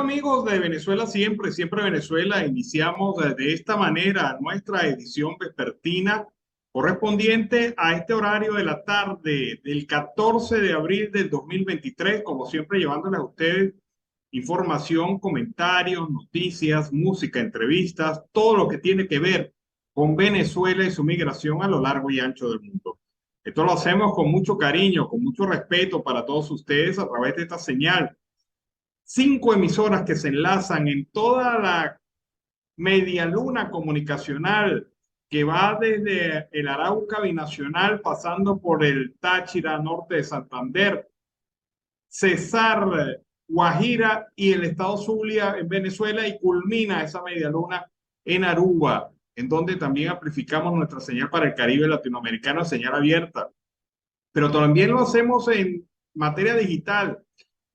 amigos de Venezuela siempre, siempre Venezuela. Iniciamos de esta manera nuestra edición vespertina correspondiente a este horario de la tarde del 14 de abril del 2023, como siempre llevándoles a ustedes información, comentarios, noticias, música, entrevistas, todo lo que tiene que ver con Venezuela y su migración a lo largo y ancho del mundo. Esto lo hacemos con mucho cariño, con mucho respeto para todos ustedes a través de esta señal. 5 emisoras que se enlazan en toda la media luna comunicacional que va desde el Arauca binacional, pasando por el Táchira, norte de Santander, Cesar, Guajira y el estado Zulia en Venezuela, y culmina esa media luna en Aruba, en donde también amplificamos nuestra señal para el Caribe latinoamericano, señal abierta. Pero también lo hacemos en materia digital,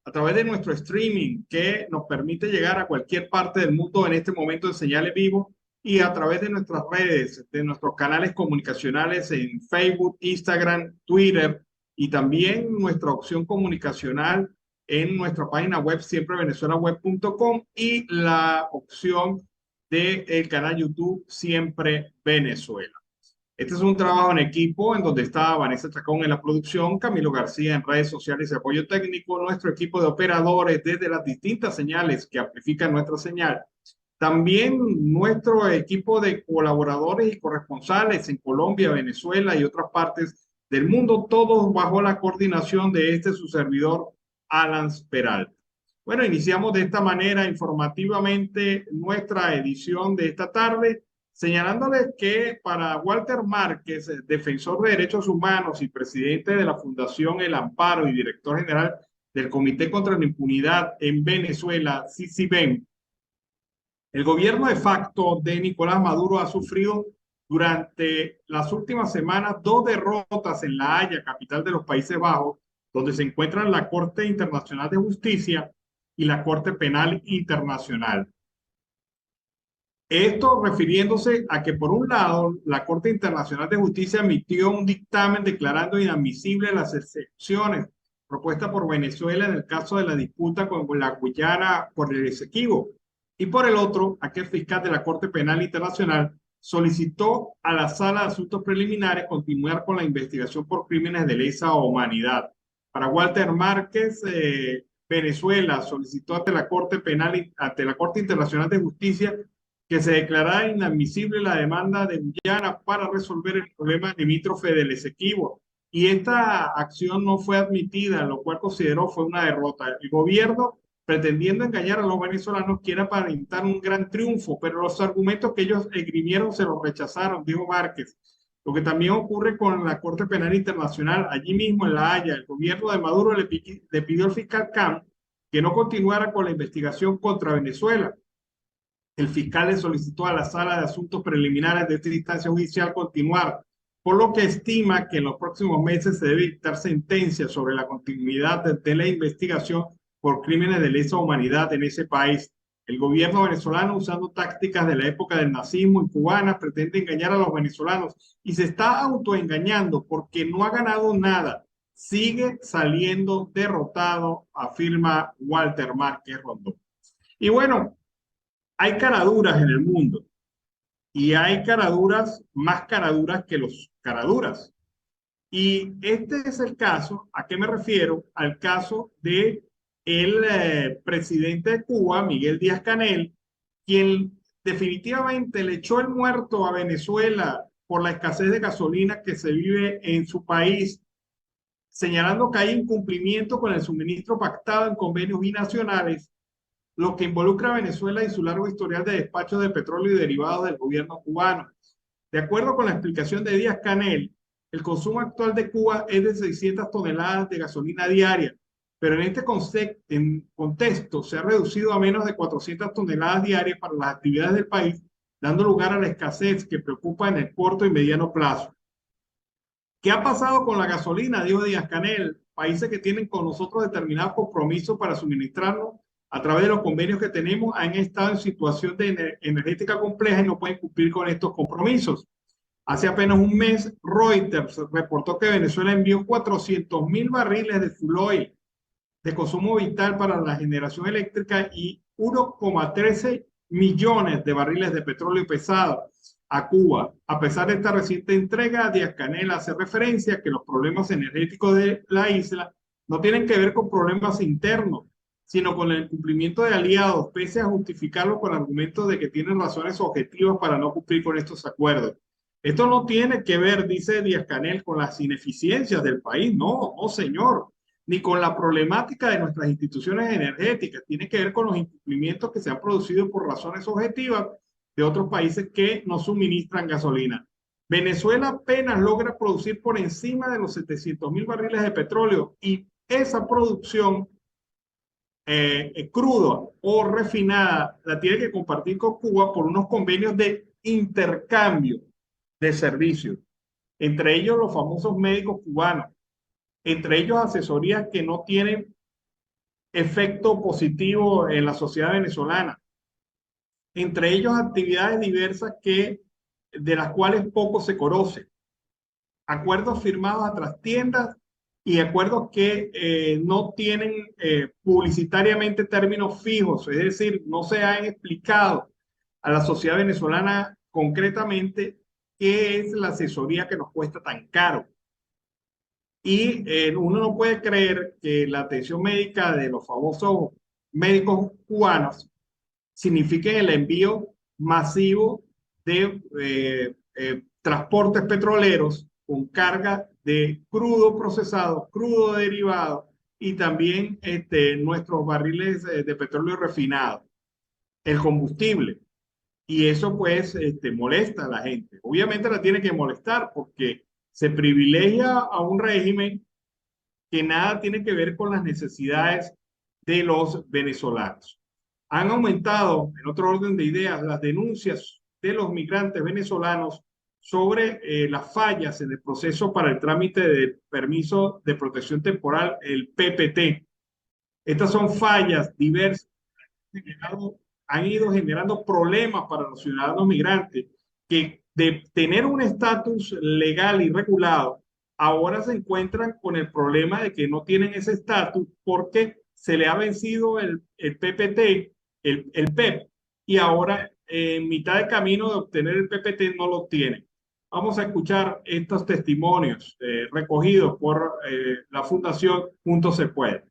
a través de nuestro streaming, que nos permite llegar a cualquier parte del mundo en este momento de señales vivo, y a través de nuestras redes, de nuestros canales comunicacionales en Facebook, Instagram, Twitter, y también nuestra opción comunicacional en nuestra página web siemprevenezuelaweb.com, y la opción del canal YouTube Siempre Venezuela. Este es un trabajo en equipo en donde está Vanessa Chacón en la producción, Camilo García en redes sociales y apoyo técnico, nuestro equipo de operadores desde las distintas señales que amplifican nuestra señal. También nuestro equipo de colaboradores y corresponsales en Colombia, Venezuela y otras partes del mundo, todos bajo la coordinación de su servidor, Alan Peralta. Bueno, iniciamos de esta manera informativamente nuestra edición de esta tarde, señalándoles que para Walter Márquez, defensor de derechos humanos y presidente de la Fundación El Amparo y director general del Comité contra la Impunidad en Venezuela, CICIBEN, el gobierno de facto de Nicolás Maduro ha sufrido durante las últimas semanas 2 derrotas en La Haya, capital de los Países Bajos, donde se encuentran la Corte Internacional de Justicia y la Corte Penal Internacional. Esto refiriéndose a que, por un lado, la Corte Internacional de Justicia emitió un dictamen declarando inadmisibles las excepciones propuestas por Venezuela en el caso de la disputa con la Guyana por el Esequibo. Y por el otro, aquel fiscal de la Corte Penal Internacional solicitó a la Sala de Asuntos Preliminares continuar con la investigación por crímenes de lesa humanidad. Para Walter Márquez, Venezuela solicitó ante la Corte Internacional de Justicia que se declarara inadmisible la demanda de Guyana para resolver el problema limítrofe del Esequibo. Y esta acción no fue admitida, lo cual consideró fue una derrota. El gobierno, pretendiendo engañar a los venezolanos, quiere aparentar un gran triunfo, pero los argumentos que ellos esgrimieron se los rechazaron, dijo Márquez. Lo que también ocurre con la Corte Penal Internacional, allí mismo en La Haya, el gobierno de Maduro le pidió al fiscal Khan que no continuara con la investigación contra Venezuela. El fiscal le solicitó a la Sala de Asuntos Preliminares de esta instancia judicial continuar, por lo que estima que en los próximos meses se debe dictar sentencia sobre la continuidad de la investigación por crímenes de lesa humanidad en ese país. El gobierno venezolano, usando tácticas de la época del nazismo y cubana, pretende engañar a los venezolanos y se está autoengañando porque no ha ganado nada. Sigue saliendo derrotado, afirma Walter Márquez Rondón. Y bueno, hay caraduras en el mundo, y hay caraduras, más caraduras que los caraduras. Y este es el caso. ¿A qué me refiero? Al caso de el presidente de Cuba, Miguel Díaz-Canel, quien definitivamente le echó el muerto a Venezuela por la escasez de gasolina que se vive en su país, señalando que hay incumplimiento con el suministro pactado en convenios binacionales, lo que involucra a Venezuela y su largo historial de despacho de petróleo y derivados del gobierno cubano. De acuerdo con la explicación de Díaz-Canel, el consumo actual de Cuba es de 600 toneladas de gasolina diaria, pero en este contexto se ha reducido a menos de 400 toneladas diarias para las actividades del país, dando lugar a la escasez que preocupa en el corto y mediano plazo. ¿Qué ha pasado con la gasolina?, dijo Díaz-Canel. Países que tienen con nosotros determinados compromisos para suministrarnos a través de los convenios que tenemos han estado en situación de energética compleja y no pueden cumplir con estos compromisos. Hace apenas un mes, Reuters reportó que Venezuela envió 400.000 barriles de fuel oil de consumo vital para la generación eléctrica y 1,13 millones de barriles de petróleo pesado a Cuba. A pesar de esta reciente entrega, Díaz-Canel hace referencia a que los problemas energéticos de la isla no tienen que ver con problemas internos, sino con el cumplimiento de aliados, pese a justificarlo con argumentos de que tienen razones objetivas para no cumplir con estos acuerdos. Esto no tiene que ver, dice Díaz-Canel, con las ineficiencias del país, no, no señor, ni con la problemática de nuestras instituciones energéticas, tiene que ver con los incumplimientos que se han producido por razones objetivas de otros países que nos suministran gasolina. Venezuela apenas logra producir por encima de los 700.000 barriles de petróleo y esa producción cruda o refinada la tiene que compartir con Cuba por unos convenios de intercambio de servicios, entre ellos los famosos médicos cubanos, entre ellos asesorías que no tienen efecto positivo en la sociedad venezolana, entre ellos actividades diversas de las cuales poco se conoce, acuerdos firmados a trastiendas y acuerdos que no tienen publicitariamente términos fijos, es decir, no se han explicado a la sociedad venezolana concretamente qué es la asesoría que nos cuesta tan caro. Y uno no puede creer que la atención médica de los famosos médicos cubanos signifique el envío masivo de transportes petroleros con carga de crudo procesado, crudo derivado y también nuestros barriles de petróleo refinado, el combustible. Y eso pues molesta a la gente. Obviamente la tiene que molestar porque se privilegia a un régimen que nada tiene que ver con las necesidades de los venezolanos. Han aumentado, en otro orden de ideas, las denuncias de los migrantes venezolanos sobre las fallas en el proceso para el trámite del permiso de protección temporal, el PPT. Estas son fallas diversas que han ido generando problemas para los ciudadanos migrantes que de tener un estatus legal y regulado, ahora se encuentran con el problema de que no tienen ese estatus porque se le ha vencido el PPT, el PEP, y ahora en mitad de camino de obtener el PPT no lo tienen. Vamos a escuchar estos testimonios recogidos por la Fundación Juntos Se Puede.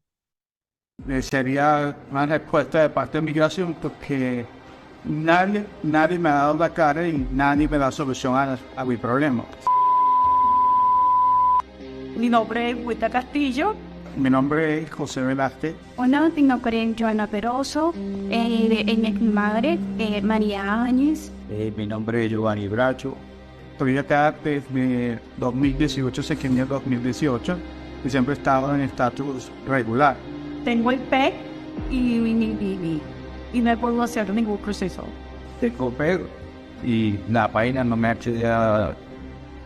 Sería una respuesta de parte de migración porque nadie me ha dado la cara y nadie me da solución a mi problema. Mi nombre es Huita Castillo. Mi nombre es José Velázquez. Hola, mi nombre es Joana Peroso. Es mi madre, María Áñez. Mi nombre es Giovanni Bracho. Estoy acá desde 2018, septiembre de 2018, y siempre he estado en estatus regular. Tengo el PEC y no puedo hacer ningún proceso. Tengo PEC y la página no me accede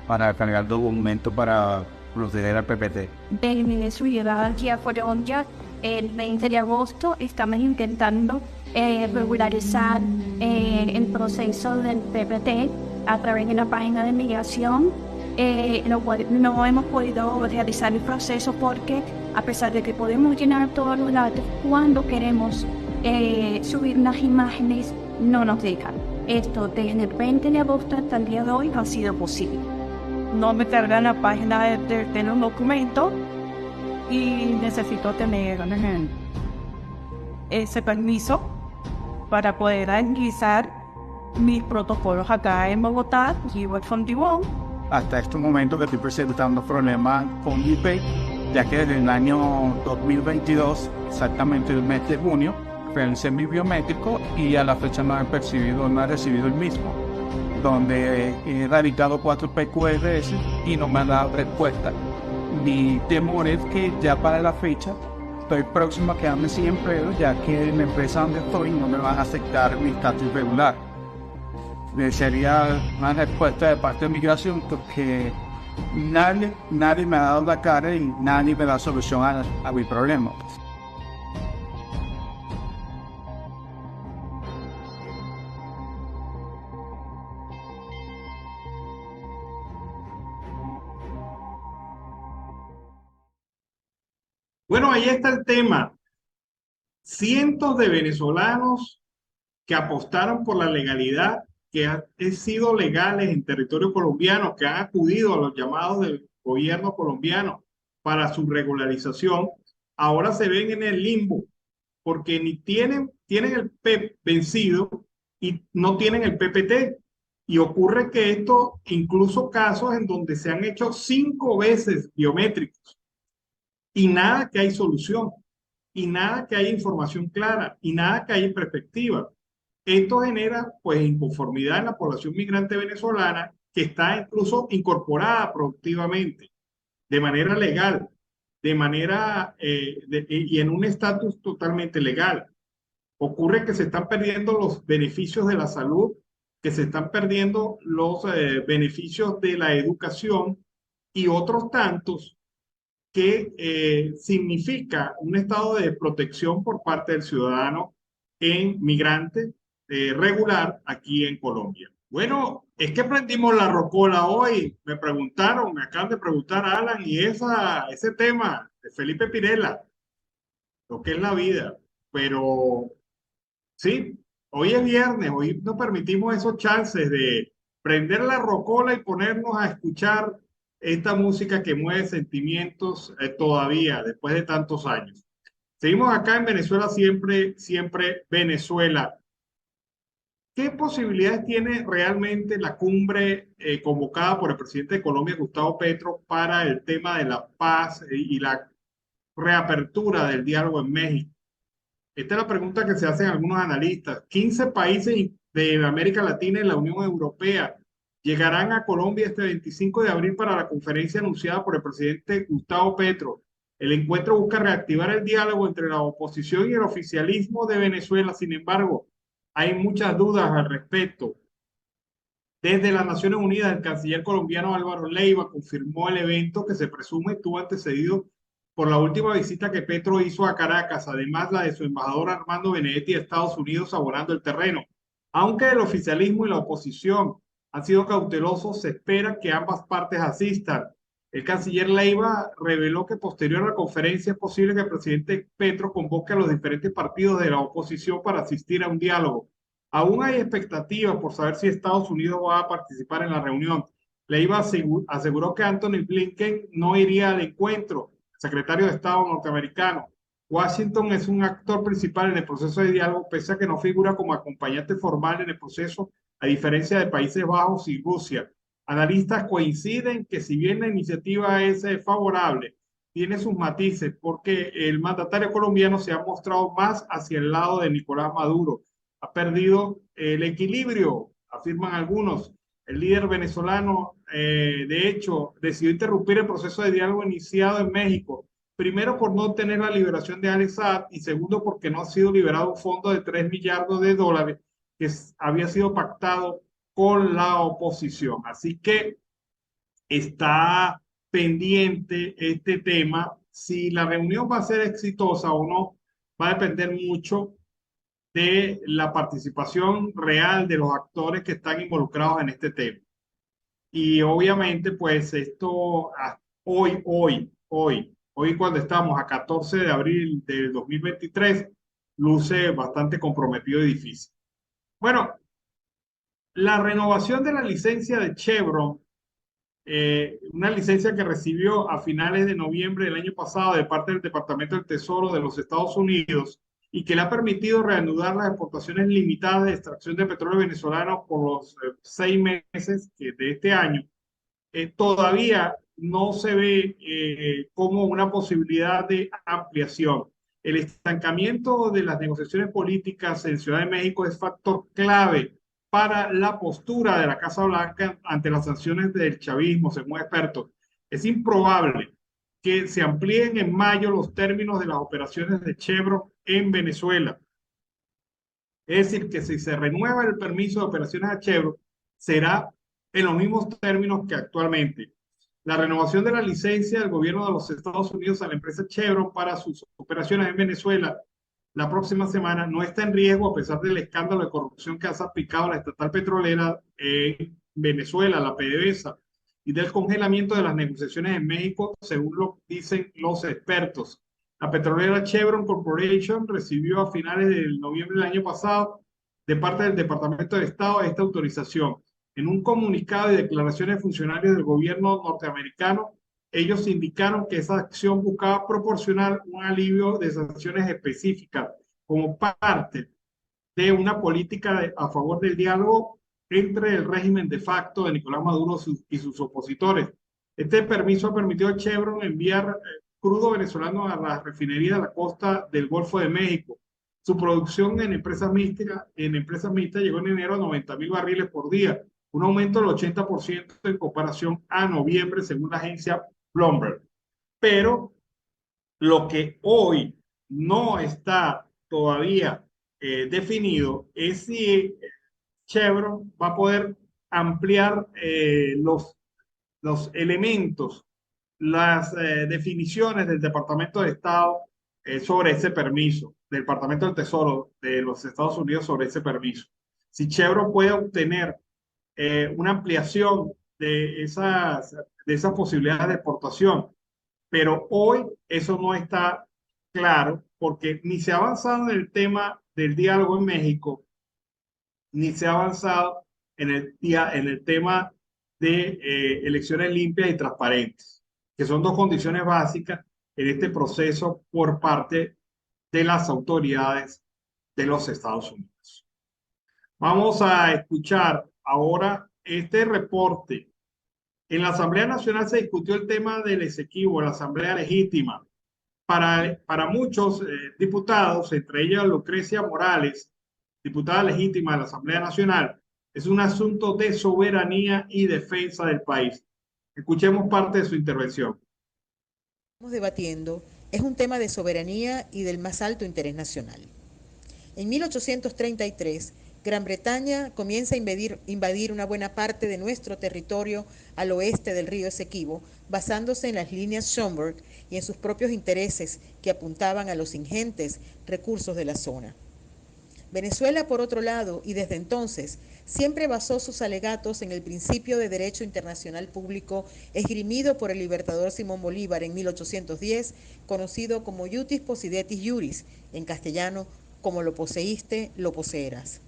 para cargar documentos para proceder al PPT. Desde su llegada aquí a Colombia, el 20 de agosto, estamos intentando regularizar el proceso del PPT a través de la página de migración. No hemos podido realizar el proceso porque, a pesar de que podemos llenar todos los datos, cuando queremos subir las imágenes, no nos dejan. Esto desde el 20 de agosto hasta el día de hoy no ha sido posible. No me carga la página de los documentos y necesito tener ese permiso para poder agilizar mis protocolos acá en Bogotá y West Divón. Hasta este momento que estoy presentando problemas con mi PEC, ya que desde el año 2022, exactamente el mes de junio, realicé mi biométrico y a la fecha no he recibido el mismo, donde he radicado 4 PQRS y no me han dado respuesta. Mi temor es que ya para la fecha estoy próximo a quedarme sin empleo, ya que en la empresa donde estoy no me van a aceptar mi estatus regular. Sería una respuesta de parte de migración porque nadie me ha dado la cara y nadie me da solución a mi problema. Bueno, ahí está el tema. cientos de venezolanos que apostaron por la legalidad, que han sido legales en territorio colombiano, que han acudido a los llamados del gobierno colombiano para su regularización, ahora se ven en el limbo, porque ni tienen el PEP vencido y no tienen el PPT. Y ocurre que esto, incluso casos en donde se han hecho 5 veces biométricos y nada que hay solución, y nada que hay información clara, y nada que hay perspectiva. Esto genera pues inconformidad en la población migrante venezolana que está incluso incorporada productivamente, de manera legal, de manera y en un estatus totalmente legal. Ocurre que se están perdiendo los beneficios de la salud, que se están perdiendo los beneficios de la educación y otros tantos que significa un estado de protección por parte del ciudadano en migrante regular aquí en Colombia. Bueno, es que prendimos la rocola hoy, me preguntaron, me acaban de preguntar Alan, y ese tema de Felipe Pirela, lo que es la vida, pero sí, hoy es viernes, hoy nos permitimos esos chances de prender la rocola y ponernos a escuchar esta música que mueve sentimientos todavía, después de tantos años. Seguimos acá en Venezuela, siempre, siempre Venezuela. ¿Qué posibilidades tiene realmente la cumbre convocada por el presidente de Colombia, Gustavo Petro, para el tema de la paz y la reapertura del diálogo en México? Esta es la pregunta que se hacen algunos analistas. 15 países de América Latina y la Unión Europea llegarán a Colombia este 25 de abril para la conferencia anunciada por el presidente Gustavo Petro. El encuentro busca reactivar el diálogo entre la oposición y el oficialismo de Venezuela. Sin embargo, hay muchas dudas al respecto. Desde las Naciones Unidas, el canciller colombiano Álvaro Leiva confirmó el evento que se presume estuvo antecedido por la última visita que Petro hizo a Caracas, además la de su embajador Armando Benedetti de Estados Unidos abonando el terreno. Aunque el oficialismo y la oposición han sido cautelosos, se espera que ambas partes asistan. El canciller Leiva reveló que posterior a la conferencia es posible que el presidente Petro convoque a los diferentes partidos de la oposición para asistir a un diálogo. Aún hay expectativas por saber si Estados Unidos va a participar en la reunión. Leiva aseguró que Anthony Blinken no iría al encuentro, secretario de Estado norteamericano. Washington es un actor principal en el proceso de diálogo, pese a que no figura como acompañante formal en el proceso, a diferencia de Países Bajos y Rusia. Analistas coinciden que si bien la iniciativa es favorable, tiene sus matices porque el mandatario colombiano se ha mostrado más hacia el lado de Nicolás Maduro. Ha perdido el equilibrio, afirman algunos. El líder venezolano, de hecho, decidió interrumpir el proceso de diálogo iniciado en México, primero por no tener la liberación de Alex Saab y segundo porque no ha sido liberado un fondo de $3 millardos que había sido pactado con la oposición. Así que está pendiente este tema. Si la reunión va a ser exitosa o no, va a depender mucho de la participación real de los actores que están involucrados en este tema. Y obviamente, pues esto hoy cuando estamos a 14 de abril del 2023, luce bastante comprometido y difícil. Bueno, la renovación de la licencia de Chevron, una licencia que recibió a finales de noviembre del año pasado de parte del Departamento del Tesoro de los Estados Unidos y que le ha permitido reanudar las exportaciones limitadas de extracción de petróleo venezolano por los 6 meses de este año, todavía no se ve como una posibilidad de ampliación. El estancamiento de las negociaciones políticas en Ciudad de México es factor clave para la postura de la Casa Blanca ante las sanciones del chavismo, según expertos. Es improbable que se amplíen en mayo los términos de las operaciones de Chevron en Venezuela. Es decir, que si se renueva el permiso de operaciones a Chevron, será en los mismos términos que actualmente. La renovación de la licencia del gobierno de los Estados Unidos a la empresa Chevron para sus operaciones en Venezuela la próxima semana no está en riesgo a pesar del escándalo de corrupción que ha salpicado la estatal petrolera en Venezuela, la PDVSA, y del congelamiento de las negociaciones en México, según lo dicen los expertos. La petrolera Chevron Corporation recibió a finales de noviembre del año pasado de parte del Departamento de Estado esta autorización. En un comunicado y declaraciones de funcionarios del gobierno norteamericano, ellos indicaron que esa acción buscaba proporcionar un alivio de sanciones específicas como parte de una política a favor del diálogo entre el régimen de facto de Nicolás Maduro y sus opositores. Este permiso ha permitido a Chevron enviar crudo venezolano a las refinerías de la costa del Golfo de México. Su producción en empresas mixtas llegó en enero a 90.000 barriles por día, un aumento del 80% en comparación a noviembre, según la agencia Bloomberg. Pero lo que hoy no está todavía definido es si Chevron va a poder ampliar los elementos, las definiciones del Departamento de Estado sobre ese permiso, del Departamento del Tesoro de los Estados Unidos sobre ese permiso. Si Chevron puede obtener una ampliación de esas posibilidades de exportación, pero hoy eso no está claro porque ni se ha avanzado en el tema del diálogo en México, ni se ha avanzado en el tema de elecciones limpias y transparentes, que son dos condiciones básicas en este proceso por parte de las autoridades de los Estados Unidos. Vamos a escuchar ahora este reporte. En la Asamblea Nacional se discutió el tema del Esequibo, la Asamblea Legítima. Para muchos diputados, entre ellos Lucrecia Morales, diputada legítima de la Asamblea Nacional, es un asunto de soberanía y defensa del país. Escuchemos parte de su intervención. Estamos debatiendo es un tema de soberanía y del más alto interés nacional. En 1833, Gran Bretaña comienza a invadir una buena parte de nuestro territorio al oeste del río Esequibo, basándose en las líneas Schomberg y en sus propios intereses que apuntaban a los ingentes recursos de la zona. Venezuela, por otro lado, y desde entonces, siempre basó sus alegatos en el principio de derecho internacional público esgrimido por el libertador Simón Bolívar en 1810, conocido como Iutis Possidetis Iuris, en castellano, como lo poseíste, lo poseerás.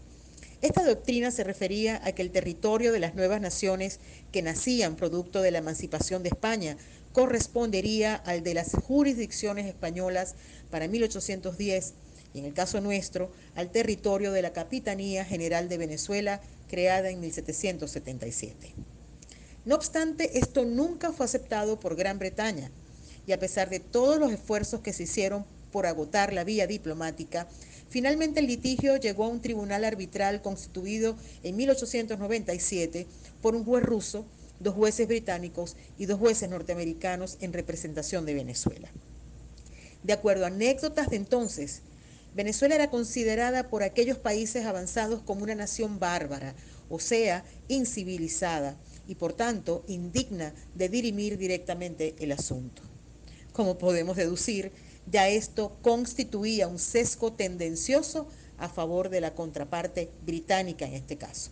Esta doctrina se refería a que el territorio de las nuevas naciones que nacían producto de la emancipación de España correspondería al de las jurisdicciones españolas para 1810 y en el caso nuestro al territorio de la Capitanía General de Venezuela creada en 1777. No obstante, esto nunca fue aceptado por Gran Bretaña y a pesar de todos los esfuerzos que se hicieron por agotar la vía diplomática, finalmente el litigio llegó a un tribunal arbitral constituido en 1897 por un juez ruso, 2 jueces británicos y 2 jueces norteamericanos en representación de Venezuela. De acuerdo a anécdotas de entonces, Venezuela era considerada por aquellos países avanzados como una nación bárbara, o sea, incivilizada, y por tanto indigna de dirimir directamente el asunto. Como podemos deducir, ya esto constituía un sesgo tendencioso a favor de la contraparte británica en este caso.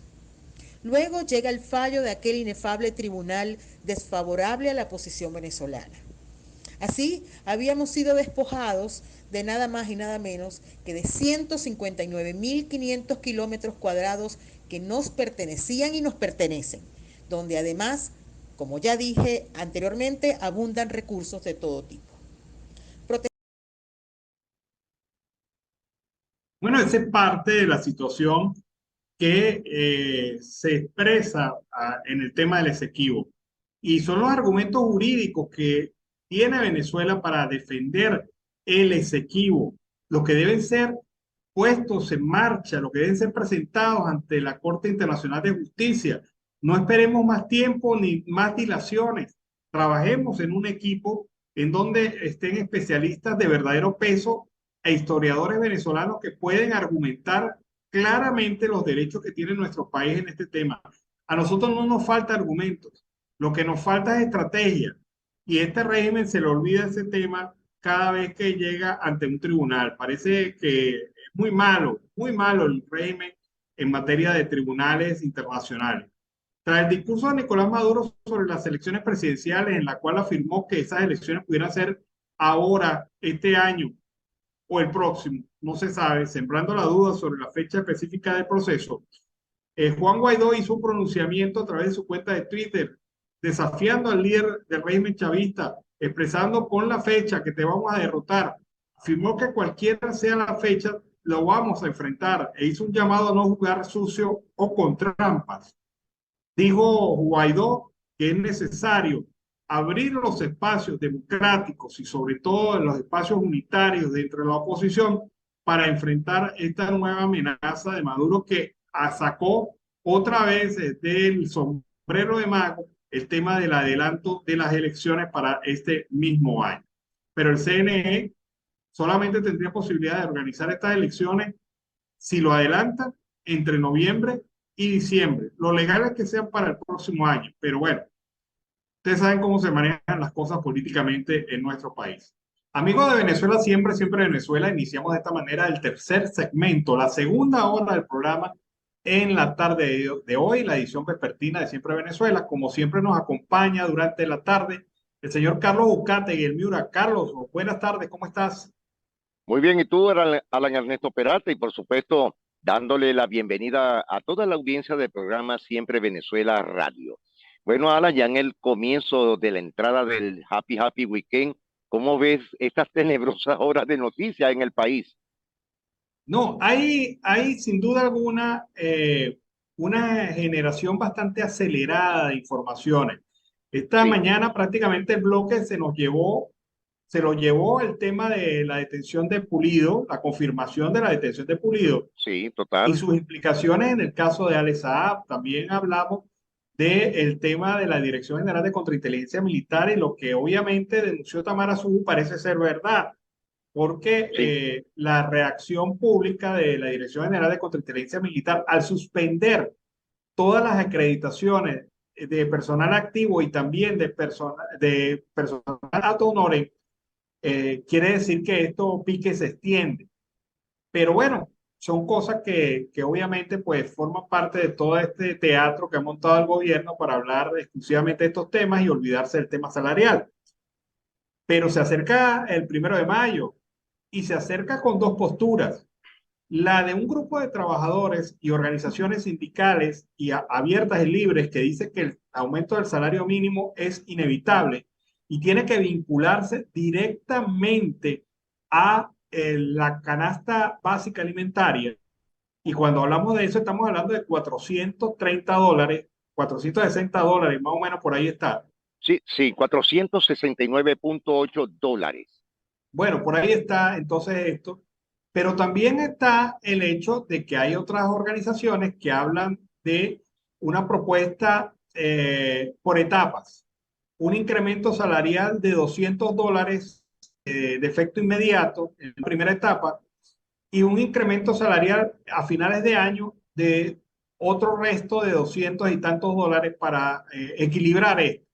Luego llega el fallo de aquel inefable tribunal desfavorable a la posición venezolana. Así, habíamos sido despojados de nada más y nada menos que de 159.500 kilómetros cuadrados que nos pertenecían y nos pertenecen, donde además, como ya dije anteriormente, abundan recursos de todo tipo. Bueno, esa es parte de la situación que se expresa en el tema del Esequibo. Y son los argumentos jurídicos que tiene Venezuela para defender el Esequibo, los que deben ser puestos en marcha, los que deben ser presentados ante la Corte Internacional de Justicia. No esperemos más tiempo ni más dilaciones. Trabajemos en un equipo en donde estén especialistas de verdadero peso e historiadores venezolanos que pueden argumentar claramente los derechos que tiene nuestro país en este tema. A nosotros no nos falta argumentos, lo que nos falta es estrategia. Y este régimen se le olvida ese tema cada vez que llega ante un tribunal. Parece que es muy malo el régimen en materia de tribunales internacionales. Tras el discurso de Nicolás Maduro sobre las elecciones presidenciales, en la cual afirmó que esas elecciones pudieran ser ahora, este año o el próximo, no se sabe, sembrando la duda sobre la fecha específica del proceso. Juan Guaidó hizo un pronunciamiento a través de su cuenta de Twitter, desafiando al líder del régimen chavista, expresando con la fecha que te vamos a derrotar. Afirmó que cualquiera sea la fecha, lo vamos a enfrentar e hizo un llamado a no jugar sucio o con trampas. Dijo Guaidó que es necesario abrir los espacios democráticos y sobre todo los espacios unitarios dentro de la oposición para enfrentar esta nueva amenaza de Maduro que sacó otra vez del sombrero de mago el tema del adelanto de las elecciones para este mismo año. Pero el CNE solamente tendría posibilidad de organizar estas elecciones si lo adelantan entre noviembre y diciembre. Lo legal es que sean para el próximo año, pero bueno, ustedes saben cómo se manejan las cosas políticamente en nuestro país. Amigos de Venezuela, siempre, siempre Venezuela, iniciamos de esta manera el tercer segmento, la segunda hora del programa en la tarde de hoy, la edición vespertina de Siempre Venezuela. Como siempre nos acompaña durante la tarde el señor Carlos Bucate y el Miura. Carlos, buenas tardes, ¿cómo estás? Muy bien, y tú, Alan Ernesto Peralta, y por supuesto, dándole la bienvenida a toda la audiencia del programa Siempre Venezuela Radio. Bueno, Alan, ya en el comienzo de la entrada del Happy Weekend, ¿cómo ves estas tenebrosas horas de noticias en el país? No, hay sin duda alguna una generación bastante acelerada de informaciones. Esta Sí, mañana prácticamente el bloque se lo llevó el tema de la detención de Pulido, la confirmación de la detención de Pulido sí, y total. sus implicaciones en el caso de Ale Saab. También hablamos del tema de la Dirección General de Contrainteligencia Militar y lo que obviamente denunció Tamara Suju parece ser verdad porque Sí, la reacción pública de la Dirección General de Contrainteligencia Militar al suspender todas las acreditaciones de personal activo y también de personal ad honorem, quiere decir que esto pique se extiende. Pero bueno, son cosas que obviamente pues forman parte de todo este teatro que ha montado el gobierno para hablar exclusivamente de estos temas y olvidarse del tema salarial. Pero se acerca el 1 de mayo y se acerca con dos posturas. La de un grupo de trabajadores y organizaciones sindicales y abiertas y libres que dice que el aumento del salario mínimo es inevitable y tiene que vincularse directamente a la canasta básica alimentaria. Y cuando hablamos de eso, estamos hablando de $430, $460, más o menos por ahí está. sí, 469.8 dólares. Bueno, por ahí está entonces esto, pero también está el hecho de que hay otras organizaciones que hablan de una propuesta por etapas, un incremento salarial de $200 de efecto inmediato en la primera etapa y un incremento salarial a finales de año de otro resto de 200 y tantos dólares para equilibrar esto.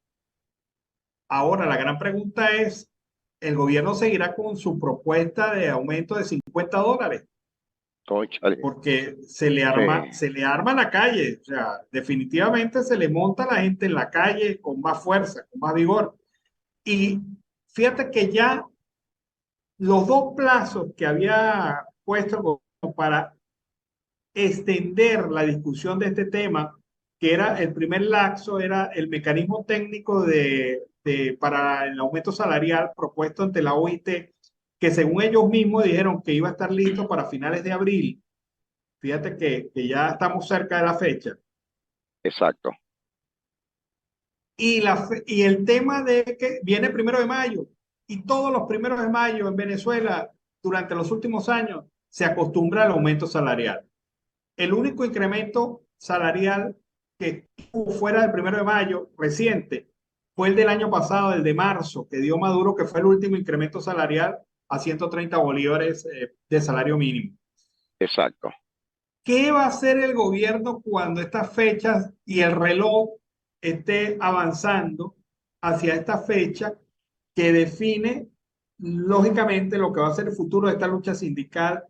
Ahora, la gran pregunta es, ¿el gobierno seguirá con su propuesta de aumento de $50? Cónchale. Porque Eh, se le arma la calle, o sea, definitivamente se le monta a la gente en la calle con más fuerza, con más vigor. Y fíjate que ya los dos plazos que había puesto el gobierno para extender la discusión de este tema, que era el primer laxo, era el mecanismo técnico para el aumento salarial propuesto ante la OIT, que según ellos mismos dijeron que iba a estar listo para finales de abril. Fíjate que ya estamos cerca de la fecha. exacto. Y el tema de que viene el 1 de mayo y todos los 1 de mayo en Venezuela durante los últimos años se acostumbra al aumento salarial. El único incremento salarial que tuvo fuera del 1 de mayo reciente fue el del año pasado, el de marzo, que dio Maduro, que fue el último incremento salarial a 130 bolívares de salario mínimo. Exacto. ¿Qué va a hacer el gobierno cuando estas fechas y el reloj esté avanzando hacia esta fecha que define lógicamente lo que va a ser el futuro de esta lucha sindical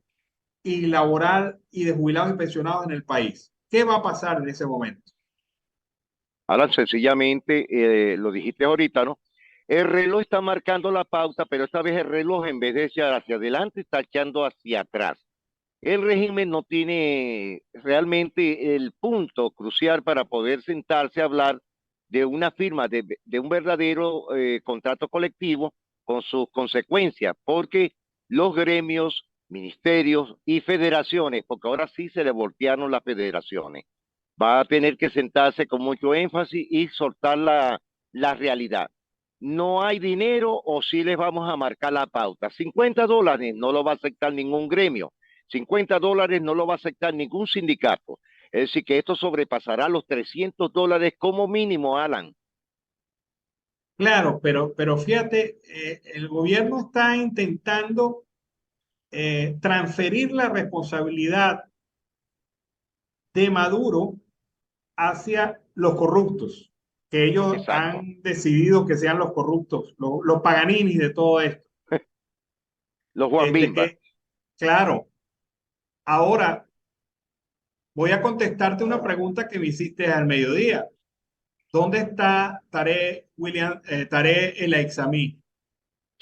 y laboral y de jubilados y pensionados en el país? ¿Qué va a pasar en ese momento? Alan, sencillamente, lo dijiste ahorita, ¿no? El reloj está marcando la pauta, pero esta vez el reloj en vez de echar hacia adelante está echando hacia atrás. El régimen no tiene realmente el punto crucial para poder sentarse a hablar de una firma, de un verdadero contrato colectivo con sus consecuencias, porque los gremios, ministerios y federaciones, porque ahora sí se le voltearon las federaciones, va a tener que sentarse con mucho énfasis y soltar la realidad. No hay dinero o sí les vamos a marcar la pauta. $50 no lo va a aceptar ningún gremio. $50 no lo va a aceptar ningún sindicato. Es decir, que esto sobrepasará los $300 como mínimo, Alan. Claro, pero fíjate, el gobierno está intentando transferir la responsabilidad de Maduro hacia los corruptos, que ellos Exacto. han decidido que sean los corruptos, los Paganinis de todo esto. Los Juan Este Bimba. que, claro, ahora voy a contestarte una pregunta que me hiciste al mediodía. ¿Dónde está Tarek El Aissami?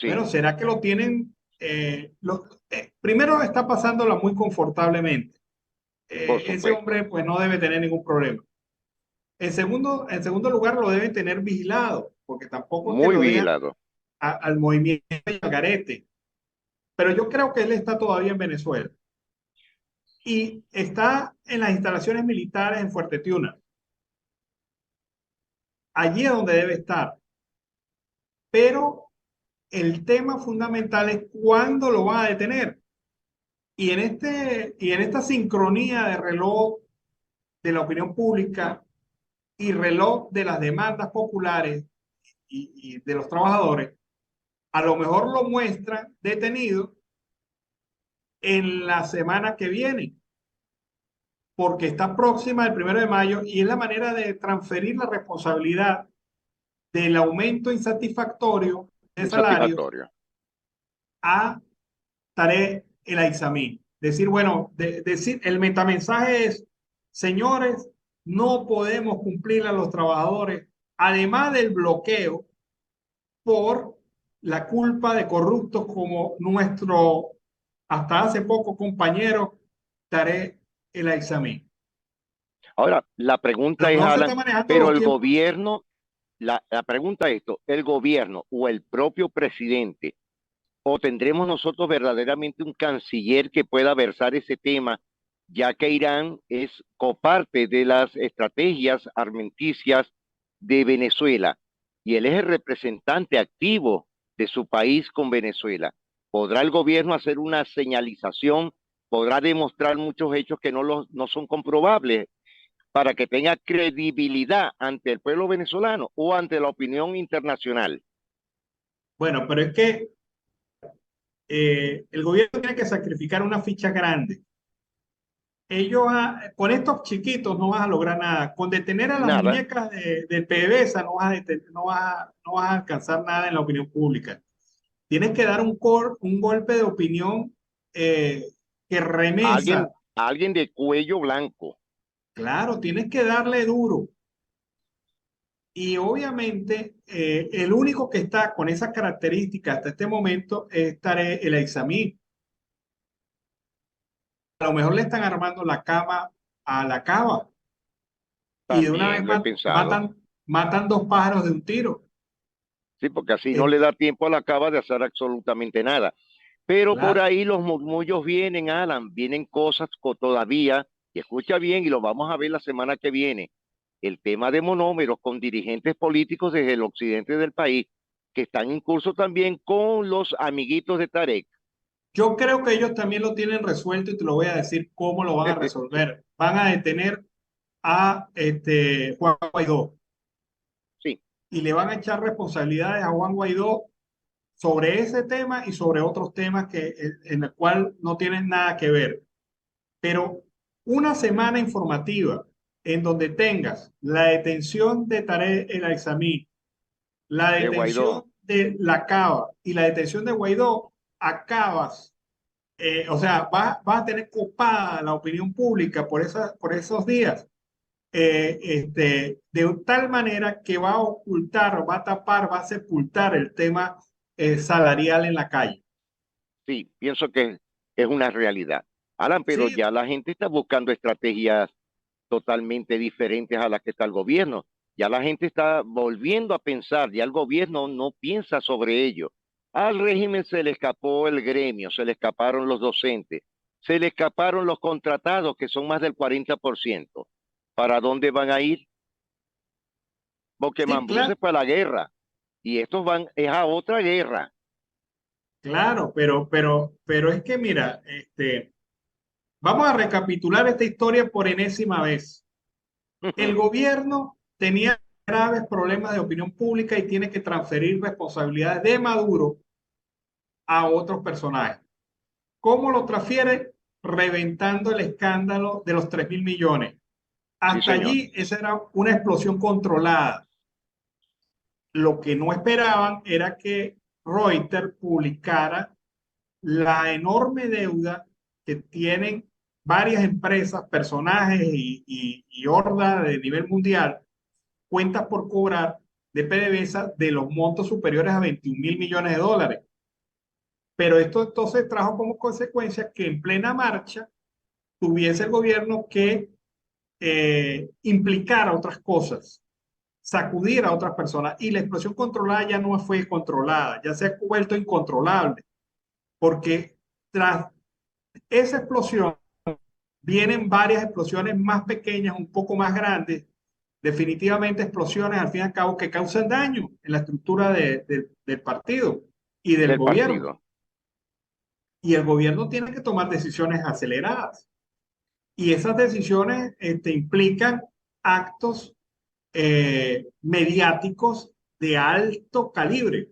Bueno, Sí, ¿será que lo tienen? Primero está pasándola muy confortablemente. por Ese supuesto. hombre pues no debe tener ningún problema. En segundo lugar, lo deben tener vigilado, porque tampoco es que Muy lo dejan vigilado. al movimiento y al garete. Pero yo creo que él está todavía en Venezuela y está en las instalaciones militares en Fuerte Tiuna. Allí es donde debe estar. Pero el tema fundamental es cuándo lo van a detener. Y en esta sincronía de reloj de la opinión pública y reloj de las demandas populares y de los trabajadores, a lo mejor lo muestran detenido en la semana que viene, porque está próxima el 1 de mayo y es la manera de transferir la responsabilidad del aumento insatisfactorio de salarios Insatisfactorio. a Tarek El Aissami. Decir, bueno, el metamensaje es, señores, no podemos cumplir a los trabajadores, además del bloqueo por la culpa de corruptos como nuestro hasta hace poco compañero Tarek El Aissami. Ahora, la pregunta Pero es, no se Alan, está manejando pero los el tiempos así. gobierno, la pregunta es esto, el gobierno o el propio presidente, o tendremos nosotros verdaderamente un canciller que pueda versar ese tema, ya que Irán es coparte de las estrategias armamenticias de Venezuela y él es el representante activo de su país con Venezuela. ¿Podrá el gobierno hacer una señalización? ¿Podrá demostrar muchos hechos que no son comprobables para que tenga credibilidad ante el pueblo venezolano o ante la opinión internacional? Bueno, pero es que el gobierno tiene que sacrificar una ficha grande. Con estos chiquitos no vas a lograr nada. Con detener a las Nada. muñecas de PDVSA no vas a alcanzar nada en la opinión pública. Tienes que dar un golpe de opinión que Alguien, remensa. alguien de cuello blanco. Claro, tienes que darle duro. Y obviamente el único que está con esas características hasta este momento es Tarek El Aissami. A lo mejor le están armando la cama a la cava y de una vez También lo he pensado. matan dos pájaros de un tiro. Sí, porque así no Eh, le da tiempo a la cava de hacer absolutamente nada. Pero por claro. ahí los murmullos vienen, Alan, vienen cosas todavía, y escucha bien, y lo vamos a ver la semana que viene, el tema de monómeros con dirigentes políticos desde el occidente del país, que están en curso también con los amiguitos de Tarek. Yo creo que ellos también lo tienen resuelto y te lo voy a decir cómo lo van a resolver. Van a detener a Juan Guaidó Sí, y le van a echar responsabilidades a Juan Guaidó sobre ese tema y sobre otros temas en el cual no tienen nada que ver. Pero una semana informativa en donde tengas la detención de Tarek El Aissami, la de Guaidó. detención de la Cava y la detención de Guaidó, acabas, o sea, vas a tener copada la opinión pública por esos días. de tal manera que va a ocultar, va a tapar, va a sepultar el tema salarial en la calle. Sí, pienso que es una realidad. Alan, pero Sí, ya la gente está buscando estrategias totalmente diferentes a las que está el gobierno. Ya la gente está volviendo a pensar, ya el gobierno no piensa sobre ello. Al régimen se le escapó el gremio, se le escaparon los docentes, se le escaparon los contratados, que son más del 40%. ¿Para dónde van a ir? Porque sí, Mambrú claro, se fue a la guerra y estos van es a otra guerra. claro, pero es que mira, vamos a recapitular esta historia por enésima vez. El gobierno tenía graves problemas de opinión pública y tiene que transferir responsabilidades de Maduro a otros personajes. ¿Cómo lo transfiere? Reventando el escándalo de los 3.000 millones. Sí, Hasta señor. allí esa era una explosión controlada. Lo que no esperaban era que Reuters publicara la enorme deuda que tienen varias empresas, personajes y hordas de nivel mundial, cuentas por cobrar de PDVSA de los montos superiores a 21.000 millones de dólares. Pero esto entonces trajo como consecuencia que en plena marcha tuviese el gobierno que implicar a otras cosas, sacudir a otras personas. Y la explosión controlada ya no fue controlada, ya se ha vuelto incontrolable, porque tras esa explosión vienen varias explosiones más pequeñas, un poco más grandes, definitivamente explosiones al fin y al cabo que causan daño en la estructura del partido y del Del gobierno. partido. Y el gobierno tiene que tomar decisiones aceleradas. Y esas decisiones implican actos mediáticos de alto calibre.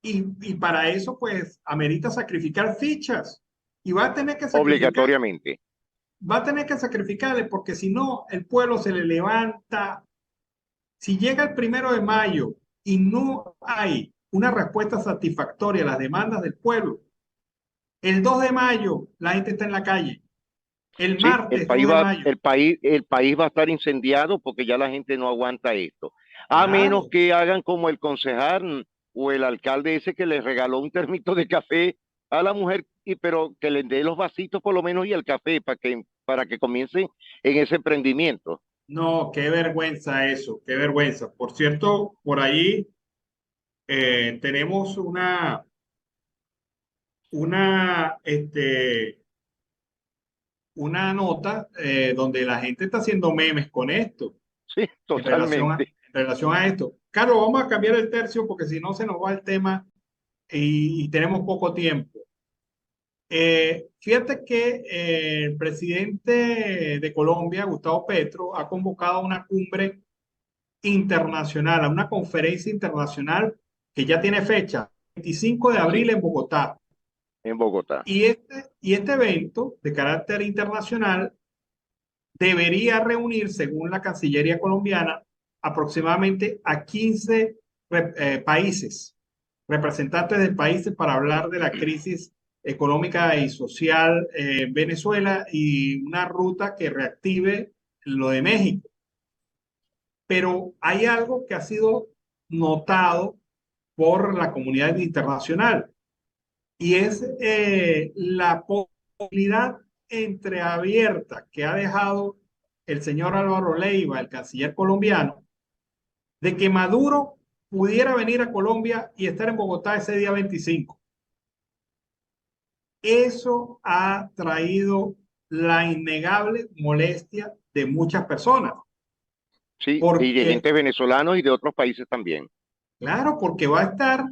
Y para eso, pues, amerita sacrificar fichas. Y Obligatoriamente. va a tener que sacrificarle, porque si no, el pueblo se le levanta. Si llega el 1 de mayo y no hay una respuesta satisfactoria a las demandas del pueblo, el 2 de mayo la gente está en la calle. El Sí, martes 2 de mayo. el país va a estar incendiado porque ya la gente no aguanta esto. A menos Claro. que hagan como el concejal o el alcalde ese que le regaló un termito de café a la mujer, pero que le dé los vasitos por lo menos y el café para que comiencen en ese emprendimiento. No, qué vergüenza eso, qué vergüenza. Por cierto, por ahí tenemos una, una nota donde la gente está haciendo memes con esto, Sí, totalmente. en relación a esto. Carlos, vamos a cambiar el tercio porque si no se nos va el tema y tenemos poco tiempo. Fíjate que el presidente de Colombia, Gustavo Petro, ha convocado una cumbre internacional, a una conferencia internacional que ya tiene fecha, 25 de Sí, abril en Bogotá. en Bogotá. Y este evento de carácter internacional debería reunir, según la Cancillería colombiana, aproximadamente a 15 países, representantes de países para hablar de la crisis económica y social en Venezuela y una ruta que reactive lo de México. Pero hay algo que ha sido notado por la comunidad internacional y es la posibilidad entreabierta que ha dejado el señor Álvaro Leiva, el canciller colombiano, de que Maduro pudiera venir a Colombia y estar en Bogotá ese día 25. Eso ha traído la innegable molestia de muchas personas, Sí, y de porque gente venezolana y de otros países también. claro, porque va a estar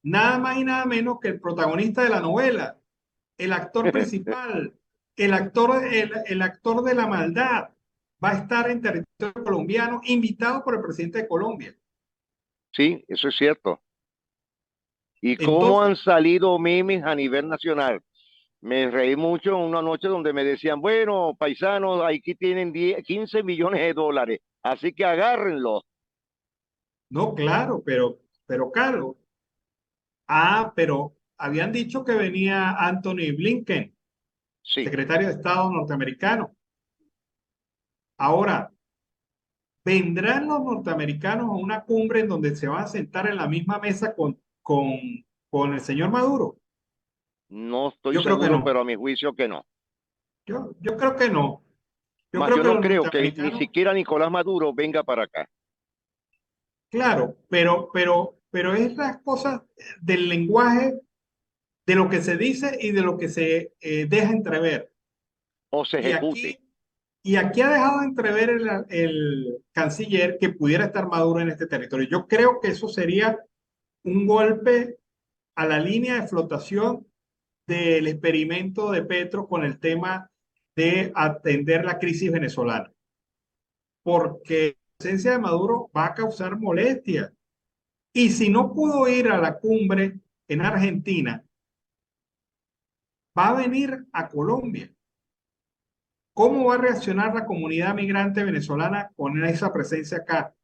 nada más y nada menos que el protagonista de la novela, el actor principal, el actor de la maldad, va a estar en territorio colombiano, invitado por el presidente de Colombia. Sí, eso es cierto. ¿Y cómo Entonces, han salido memes a nivel nacional? Me reí mucho en una noche donde me decían, bueno, paisanos, aquí tienen 15 millones de dólares, así que agárrenlo. no, claro, pero Carlos, pero habían dicho que venía Anthony Blinken, Sí, secretario de Estado norteamericano. Ahora, ¿vendrán los norteamericanos a una cumbre en donde se van a sentar en la misma mesa con el señor Maduro? No estoy Yo creo que seguro, no. pero a mi juicio que no. Yo creo que no. Yo Más, creo yo que no los creo que ni norteamericanos, siquiera Nicolás Maduro venga para acá. claro, pero es las cosas del lenguaje, de lo que se dice y de lo que se deja entrever. O se Y ejecute. aquí, y aquí ha dejado entrever el canciller que pudiera estar Maduro en este territorio. Yo creo que eso sería un golpe a la línea de flotación del experimento de Petro con el tema de atender la crisis venezolana, porque la presencia de Maduro va a causar molestia. Y si no pudo ir a la cumbre en Argentina, va a venir a Colombia. ¿Cómo va a reaccionar la comunidad migrante venezolana con esa presencia acá?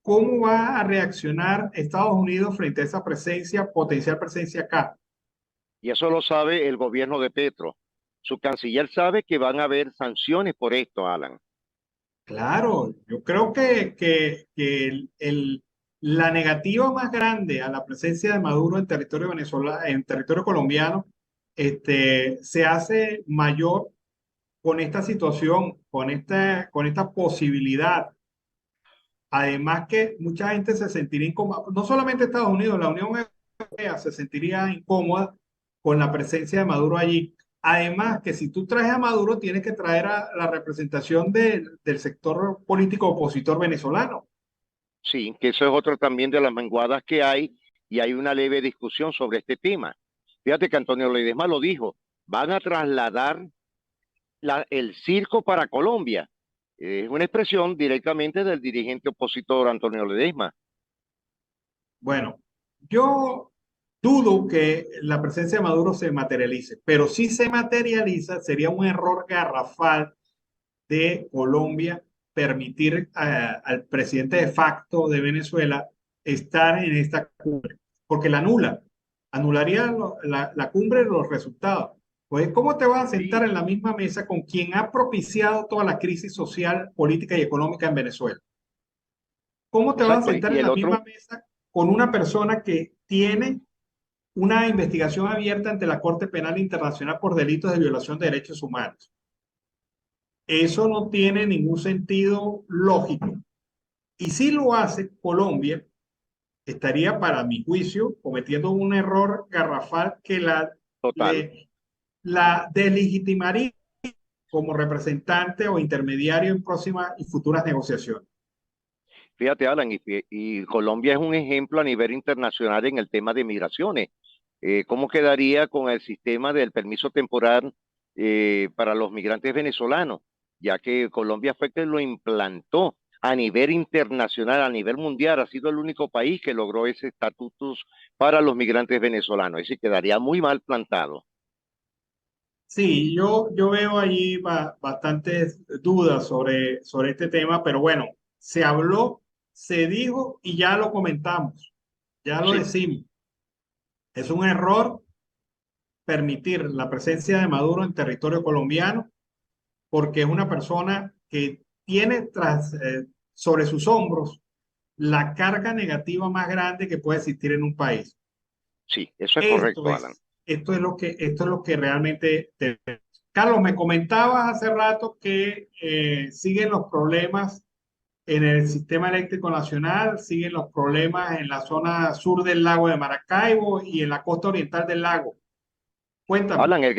¿Cómo va a reaccionar Estados Unidos frente a esa presencia, potencial presencia acá? Y eso lo sabe el gobierno de Petro. Su canciller sabe que van a haber sanciones por esto, Alan. Claro, yo creo que la negativa más grande a la presencia de Maduro en territorio venezolano, en territorio colombiano, se hace mayor con esta situación, con esta posibilidad. Además que mucha gente se sentiría incómoda, no solamente Estados Unidos, la Unión Europea se sentiría incómoda con la presencia de Maduro allí. Además que si tú traes a Maduro, tienes que traer a la representación del sector político opositor venezolano. Sí, que eso es otro también de las menguadas que hay y hay una leve discusión sobre este tema. Fíjate que Antonio Ledesma lo dijo, van a trasladar el circo para Colombia. Es una expresión directamente del dirigente opositor Antonio Ledesma. Bueno, yo dudo que la presencia de Maduro se materialice, pero si se materializa, sería un error garrafal de Colombia permitir al presidente de facto de Venezuela estar en esta cumbre, porque la anula, anularía la cumbre de los resultados. Pues, ¿cómo te vas a sentar Sí, en la misma mesa con quien ha propiciado toda la crisis social, política y económica en Venezuela? ¿Cómo te vas a exacto. sentar Y en el la misma otro, mesa con una persona que tiene una investigación abierta ante la Corte Penal Internacional por delitos de violación de derechos humanos? Eso no tiene ningún sentido lógico. Y si lo hace Colombia, estaría, para mi juicio, cometiendo un error garrafal que total. la deslegitimaría como representante o intermediario en próximas y futuras negociaciones. Fíjate, Alan, y Colombia es un ejemplo a nivel internacional en el tema de migraciones. ¿Cómo quedaría con el sistema del permiso temporal para los migrantes venezolanos? Ya que Colombia fue que lo implantó a nivel internacional, a nivel mundial, ha sido el único país que logró ese estatus para los migrantes venezolanos. Ese quedaría muy mal plantado. Sí, yo veo allí bastantes dudas sobre este tema, pero bueno, se habló, se dijo y ya lo comentamos, ya lo Sí, decimos. Es un error permitir la presencia de Maduro en territorio colombiano porque es una persona que tiene sobre sus hombros la carga negativa más grande que puede existir en un país. sí, eso es Esto correcto, Alan. es, esto es lo que realmente Carlos, me comentabas hace rato que siguen los problemas en el sistema eléctrico nacional, siguen los problemas en la zona sur del lago de Maracaibo y en la costa oriental del lago. Cuéntame. Alan, el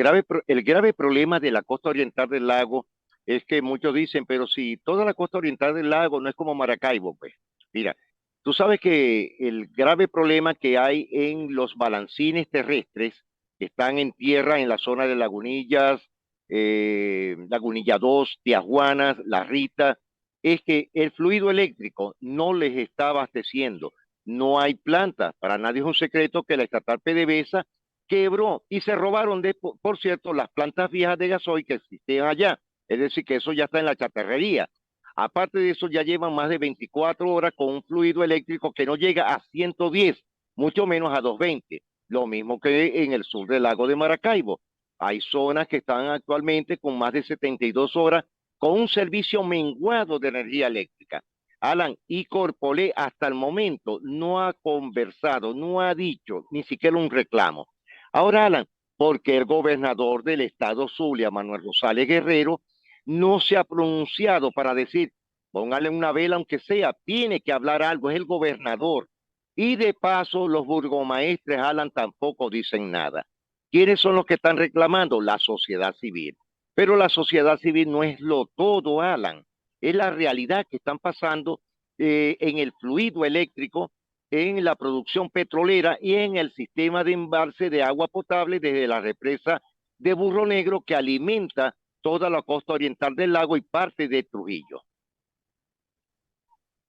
grave problema de la costa oriental del lago es que muchos dicen, pero si toda la costa oriental del lago no es como Maracaibo, pues mira, tú sabes que el grave problema que hay en los balancines terrestres que están en tierra en la zona de Lagunillas, Lagunilla 2, Tiajuanas, La Rita, es que el fluido eléctrico no les está abasteciendo. No hay planta. Para nadie es un secreto que la estatal PDVSA quebró y se robaron, por cierto, las plantas viejas de gasoil que existían allá. Es decir, que eso ya está en la chatarrería. Aparte de eso, ya llevan más de 24 horas con un fluido eléctrico que no llega a 110, mucho menos a 220. Lo mismo que en el sur del lago de Maracaibo. Hay zonas que están actualmente con más de 72 horas con un servicio menguado de energía eléctrica. Alan, y Corpolé hasta el momento no ha conversado, no ha dicho ni siquiera un reclamo. Ahora, Alan, porque el gobernador del estado Zulia, Manuel Rosales Guerrero, no se ha pronunciado para decir, póngale una vela aunque sea, tiene que hablar algo, es el gobernador. Y de paso, los burgomaestres, Alan, tampoco dicen nada. ¿Quiénes son los que están reclamando? La sociedad civil. Pero la sociedad civil no es lo todo, Alan. Es la realidad que están pasando en el fluido eléctrico, en la producción petrolera y en el sistema de embalse de agua potable desde la represa de Burro Negro que alimenta toda la costa oriental del lago y parte de Trujillo.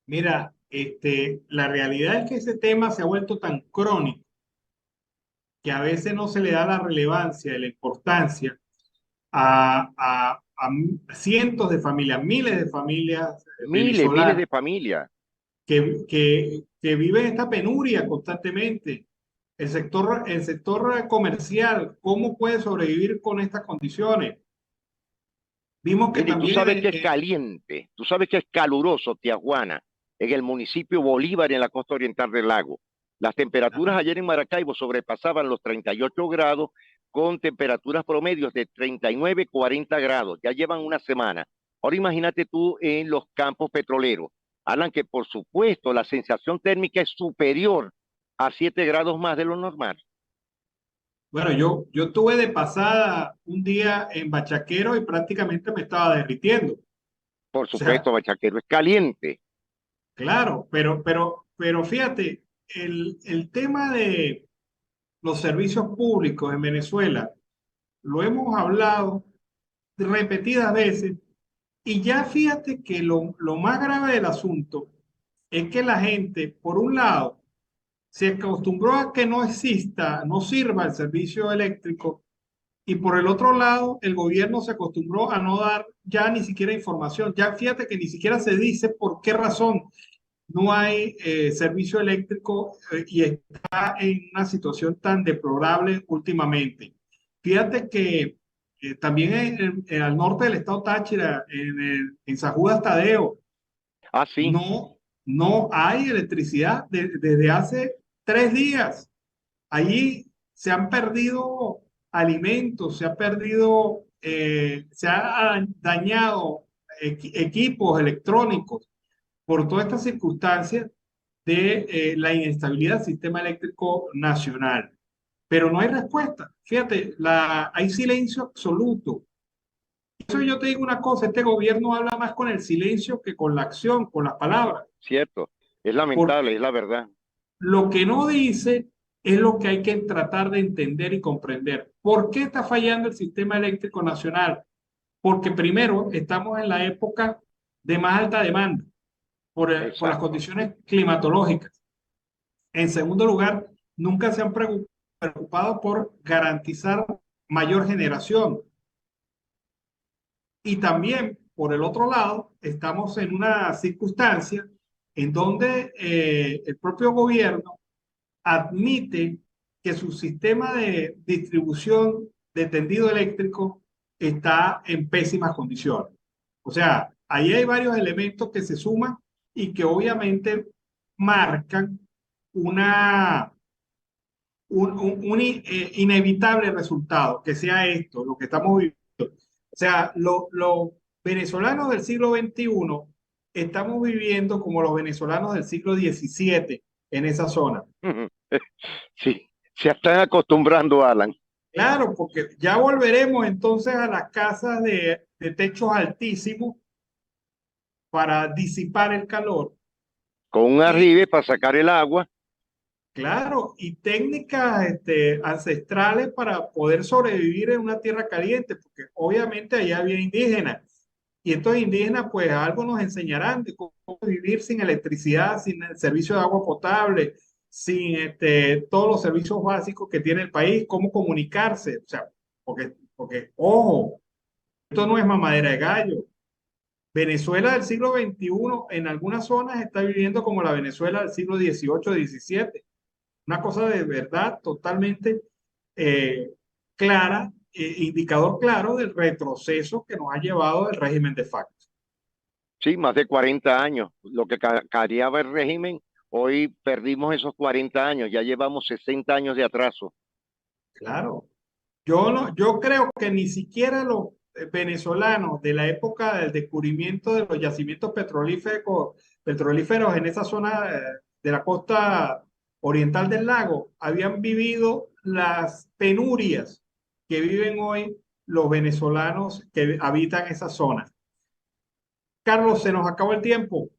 Mira, la realidad es que ese tema se ha vuelto tan crónico que a veces no se le da la relevancia y la importancia a cientos de familias, miles de familias Miles de venezolanas familias. que viven esta penuria constantemente. El sector comercial, ¿cómo puede sobrevivir con estas condiciones? Vimos que Mire, tú también sabes que es caliente, tú sabes que es caluroso Tijuana, en el municipio Bolívar, en la costa oriental del lago. Las temperaturas ayer en Maracaibo sobrepasaban los 38 grados con temperaturas promedios de 39, 40 grados. Ya llevan una semana. Ahora imagínate tú en los campos petroleros. Hablan que por supuesto la sensación térmica es superior a 7 grados más de lo normal. bueno, yo tuve de pasada un día en Bachaquero y prácticamente me estaba derritiendo. O Por sea, supuesto, Bachaquero es caliente. claro, pero fíjate, el tema de los servicios públicos en Venezuela lo hemos hablado repetidas veces y ya fíjate que lo más grave del asunto es que la gente, por un lado, se acostumbró a que no exista, no sirva el servicio eléctrico y por el otro lado, el gobierno se acostumbró a no dar ya ni siquiera información. Ya fíjate que ni siquiera se dice por qué razón no hay servicio eléctrico y está en una situación tan deplorable últimamente. Fíjate que también al norte del estado Táchira, en San Judas Tadeo, Ah, sí. no hay electricidad desde hace 3 días. Allí se han perdido alimentos, se ha dañado equipos electrónicos por todas estas circunstancias de la inestabilidad del sistema eléctrico nacional. Pero no hay respuesta. Fíjate, hay silencio absoluto. Eso yo te digo una cosa, este gobierno habla más con el silencio que con la acción, con las palabras. Cierto, es lamentable, Porque es la verdad. lo que no dice es lo que hay que tratar de entender y comprender. ¿Por qué está fallando el sistema eléctrico nacional? Porque primero estamos en la época de más alta demanda por las Exacto. condiciones climatológicas. En segundo lugar, nunca se han preocupado por garantizar mayor generación. Y también, por el otro lado, estamos en una circunstancia en donde el propio gobierno admite que su sistema de distribución de tendido eléctrico está en pésimas condiciones. O sea, ahí hay varios elementos que se suman y que obviamente marcan una, inevitable resultado, que sea esto, lo que estamos viviendo. O sea, los venezolanos del siglo XXI estamos viviendo como los venezolanos del siglo XVII en esa zona. Sí, se están acostumbrando, Alan, Claro, porque ya volveremos entonces a las casas de techos altísimos para disipar el calor. con un Y arribe para sacar el agua. claro, y técnicas ancestrales para poder sobrevivir en una tierra caliente, porque obviamente allá había indígenas. Y estos indígenas pues algo nos enseñarán de cómo vivir sin electricidad, sin el servicio de agua potable, sin todos los servicios básicos que tiene el país, cómo comunicarse. O sea, ojo, esto no es mamadera de gallo. Venezuela del siglo XXI en algunas zonas está viviendo como la Venezuela del siglo XVIII, XVII. Una cosa de verdad totalmente clara indicador claro del retroceso que nos ha llevado el régimen de facto. Sí, más de 40 años. Lo que cariaba el régimen, hoy perdimos esos 40 años, ya llevamos 60 años de atraso. Claro. Yo creo que ni siquiera los venezolanos de la época del descubrimiento de los yacimientos petrolíferos en esa zona de la costa oriental del lago habían vivido las penurias que viven hoy los venezolanos que habitan esa zona. Carlos, se nos acabó el tiempo.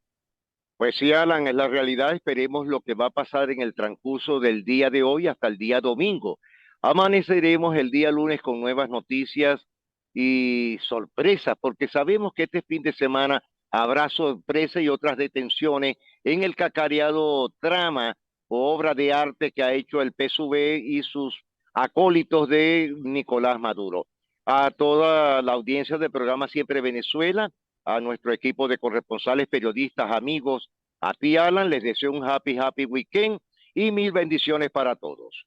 Pues sí, Alan, es la realidad. Esperemos lo que va a pasar en el transcurso del día de hoy hasta el día domingo. Amaneceremos el día lunes con nuevas noticias y sorpresas, porque sabemos que este fin de semana habrá sorpresas y otras detenciones en el cacareado trama o obra de arte que ha hecho el PSUV y sus acólitos de Nicolás Maduro. A toda la audiencia del programa Siempre Venezuela, a nuestro equipo de corresponsales, periodistas, amigos, a ti, Alan, les deseo un happy weekend y mil bendiciones para todos.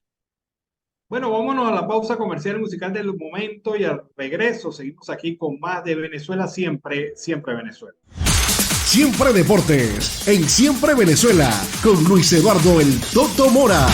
Bueno, vámonos a la pausa comercial musical del momento y al regreso seguimos aquí con más de Venezuela Siempre, Siempre Venezuela. Siempre Deportes, en Siempre Venezuela, con Luis Eduardo El Toto Mora.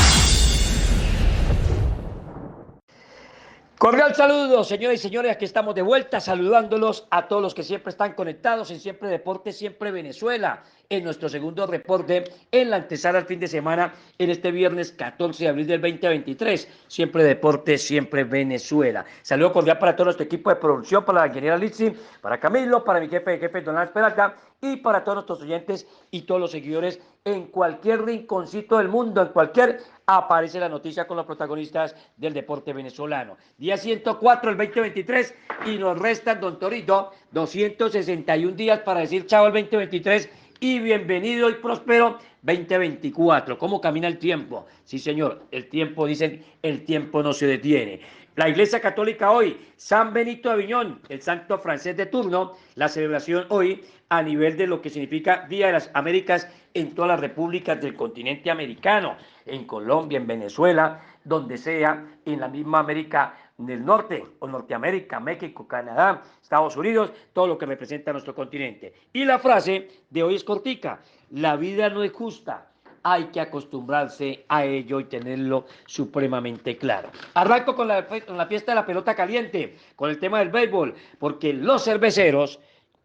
Cordial saludo, señoras y señores, aquí estamos de vuelta saludándolos a todos los que siempre están conectados en Siempre Deportes, Siempre Venezuela, en nuestro segundo reporte en la antesala al fin de semana, en este viernes 14 de abril del 2023, Siempre Deportes, Siempre Venezuela. Saludo cordial para todo nuestro equipo de producción, para la ingeniera Lizzy, para Camilo, para mi jefe Donald Peralta, y para todos nuestros oyentes y todos los seguidores en cualquier rinconcito del mundo, en cualquier, aparece la noticia con los protagonistas del deporte venezolano. Día 104 del 2023 y nos restan, don Torito, 261 días para decir chao al 2023 y bienvenido y próspero 2024. ¿Cómo camina el tiempo? Sí, señor, el tiempo, dicen, el tiempo no se detiene. La Iglesia Católica hoy, San Benito de Aviñón, el santo francés de turno, la celebración hoy a nivel de lo que significa Día de las Américas en todas las repúblicas del continente americano, en Colombia, en Venezuela, donde sea, en la misma América del Norte o Norteamérica, México, Canadá, Estados Unidos, todo lo que representa nuestro continente. Y la frase de hoy es cortica: la vida no es justa. Hay que acostumbrarse a ello y tenerlo supremamente claro. Arranco con la fiesta de la pelota caliente, con el tema del béisbol, porque los cerveceros,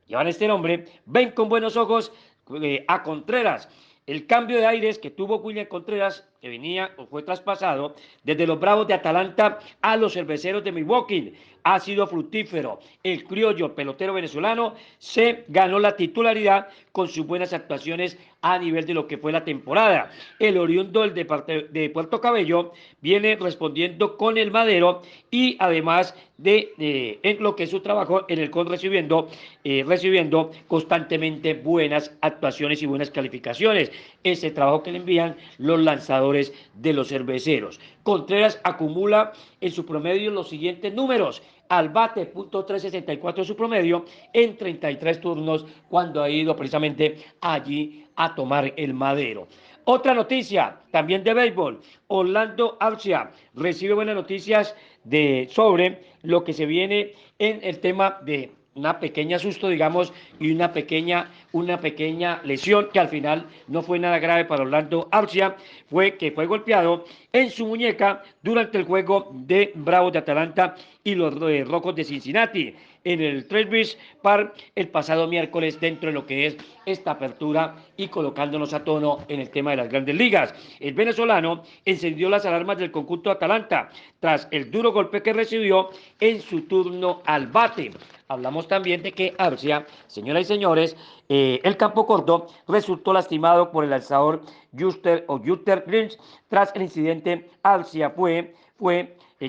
llevan este nombre, ven con buenos ojos a Contreras. El cambio de aires que tuvo William Contreras, que venía o fue traspasado desde los Bravos de Atalanta a los Cerveceros de Milwaukee, ha sido fructífero. El criollo pelotero venezolano se ganó la titularidad con sus buenas actuaciones a nivel de lo que fue la temporada. El oriundo de Puerto Cabello viene respondiendo con el madero y además en lo que es su trabajo en el CON recibiendo constantemente buenas actuaciones y buenas calificaciones. Ese trabajo que le envían los lanzadores de los cerveceros. Contreras acumula en su promedio los siguientes números: al bate, .364 su promedio en 33 turnos cuando ha ido precisamente allí a tomar el madero. Otra noticia, también de béisbol: Orlando Arcia recibe buenas noticias sobre lo que se viene en el tema de una pequeña susto, digamos, y una pequeña lesión que al final no fue nada grave para Orlando Arcia, fue golpeado en su muñeca durante el juego de Bravos de Atalanta y los Rojos de Cincinnati en el Travis Park el pasado miércoles, dentro de lo que es esta apertura y colocándonos a tono en el tema de las grandes ligas. El venezolano encendió las alarmas del conjunto de Atalanta tras el duro golpe que recibió en su turno al bate. Hablamos también de que Arcia, señoras y señores, el campo corto resultó lastimado por el lanzador Juster Lynch. Tras el incidente, Arcia fue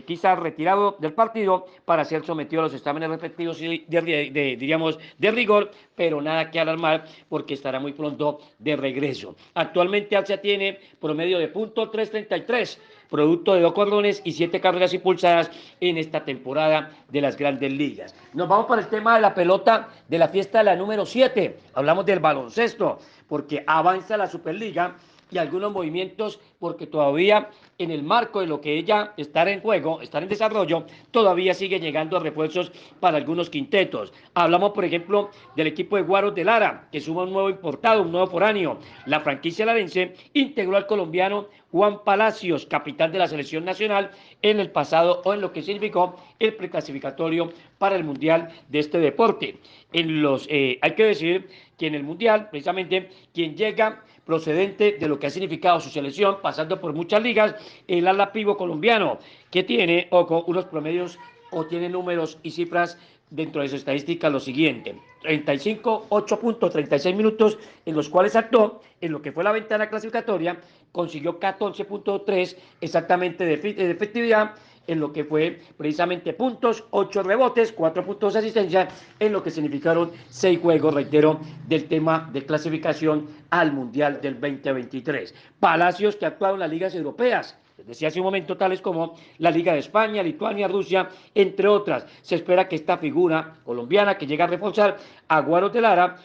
quizás retirado del partido para ser sometido a los exámenes respectivos de rigor, pero nada que alarmar porque estará muy pronto de regreso. Actualmente Arcia tiene promedio de .333, producto de 2 cordones y 7 carreras impulsadas en esta temporada de las grandes ligas. Nos vamos para el tema de la pelota de la fiesta de la número 7. Hablamos del baloncesto, porque avanza la Superliga y algunos movimientos, porque todavía en el marco de lo que ella estar en juego, estar en desarrollo, todavía sigue llegando a refuerzos para algunos quintetos. Hablamos, por ejemplo, del equipo de Guaros de Lara, que suma un nuevo importado, un nuevo foráneo. La franquicia larense integró al colombiano Juan Palacios, capitán de la selección nacional, en el pasado o en lo que significó el preclasificatorio para el Mundial de este deporte. Hay que decir que en el Mundial, precisamente, quien llega procedente de lo que ha significado su selección, pasando por muchas ligas, el ala pivo colombiano, que tiene unos promedios o tiene números y cifras dentro de su estadística lo siguiente: 35, 8.36 minutos en los cuales actuó en lo que fue la ventana clasificatoria, consiguió 14.3 exactamente de efectividad en lo que fue precisamente puntos, 8 rebotes, 4 puntos de asistencia, en lo que significaron 6 juegos, reitero, del tema de clasificación al Mundial del 2023. Palacios, que ha actuado en las ligas europeas, les decía hace un momento, tales como la Liga de España, Lituania, Rusia, entre otras. Se espera que esta figura colombiana, que llega a reforzar a Guaros de Lara,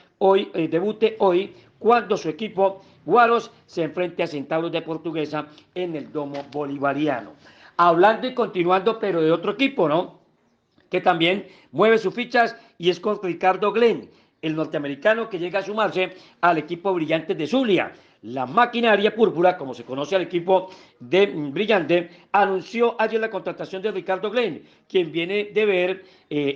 debute hoy, cuando su equipo Guaros se enfrente a Centauros de Portuguesa en el Domo Bolivariano. Hablando y continuando, pero de otro equipo, ¿no?, que también mueve sus fichas, y es con Ricardo Glenn, el norteamericano, que llega a sumarse al equipo Brillantes de Zulia. La maquinaria púrpura, como se conoce al equipo de Brillante, anunció ayer la contratación de Ricardo Glenn, quien viene de ver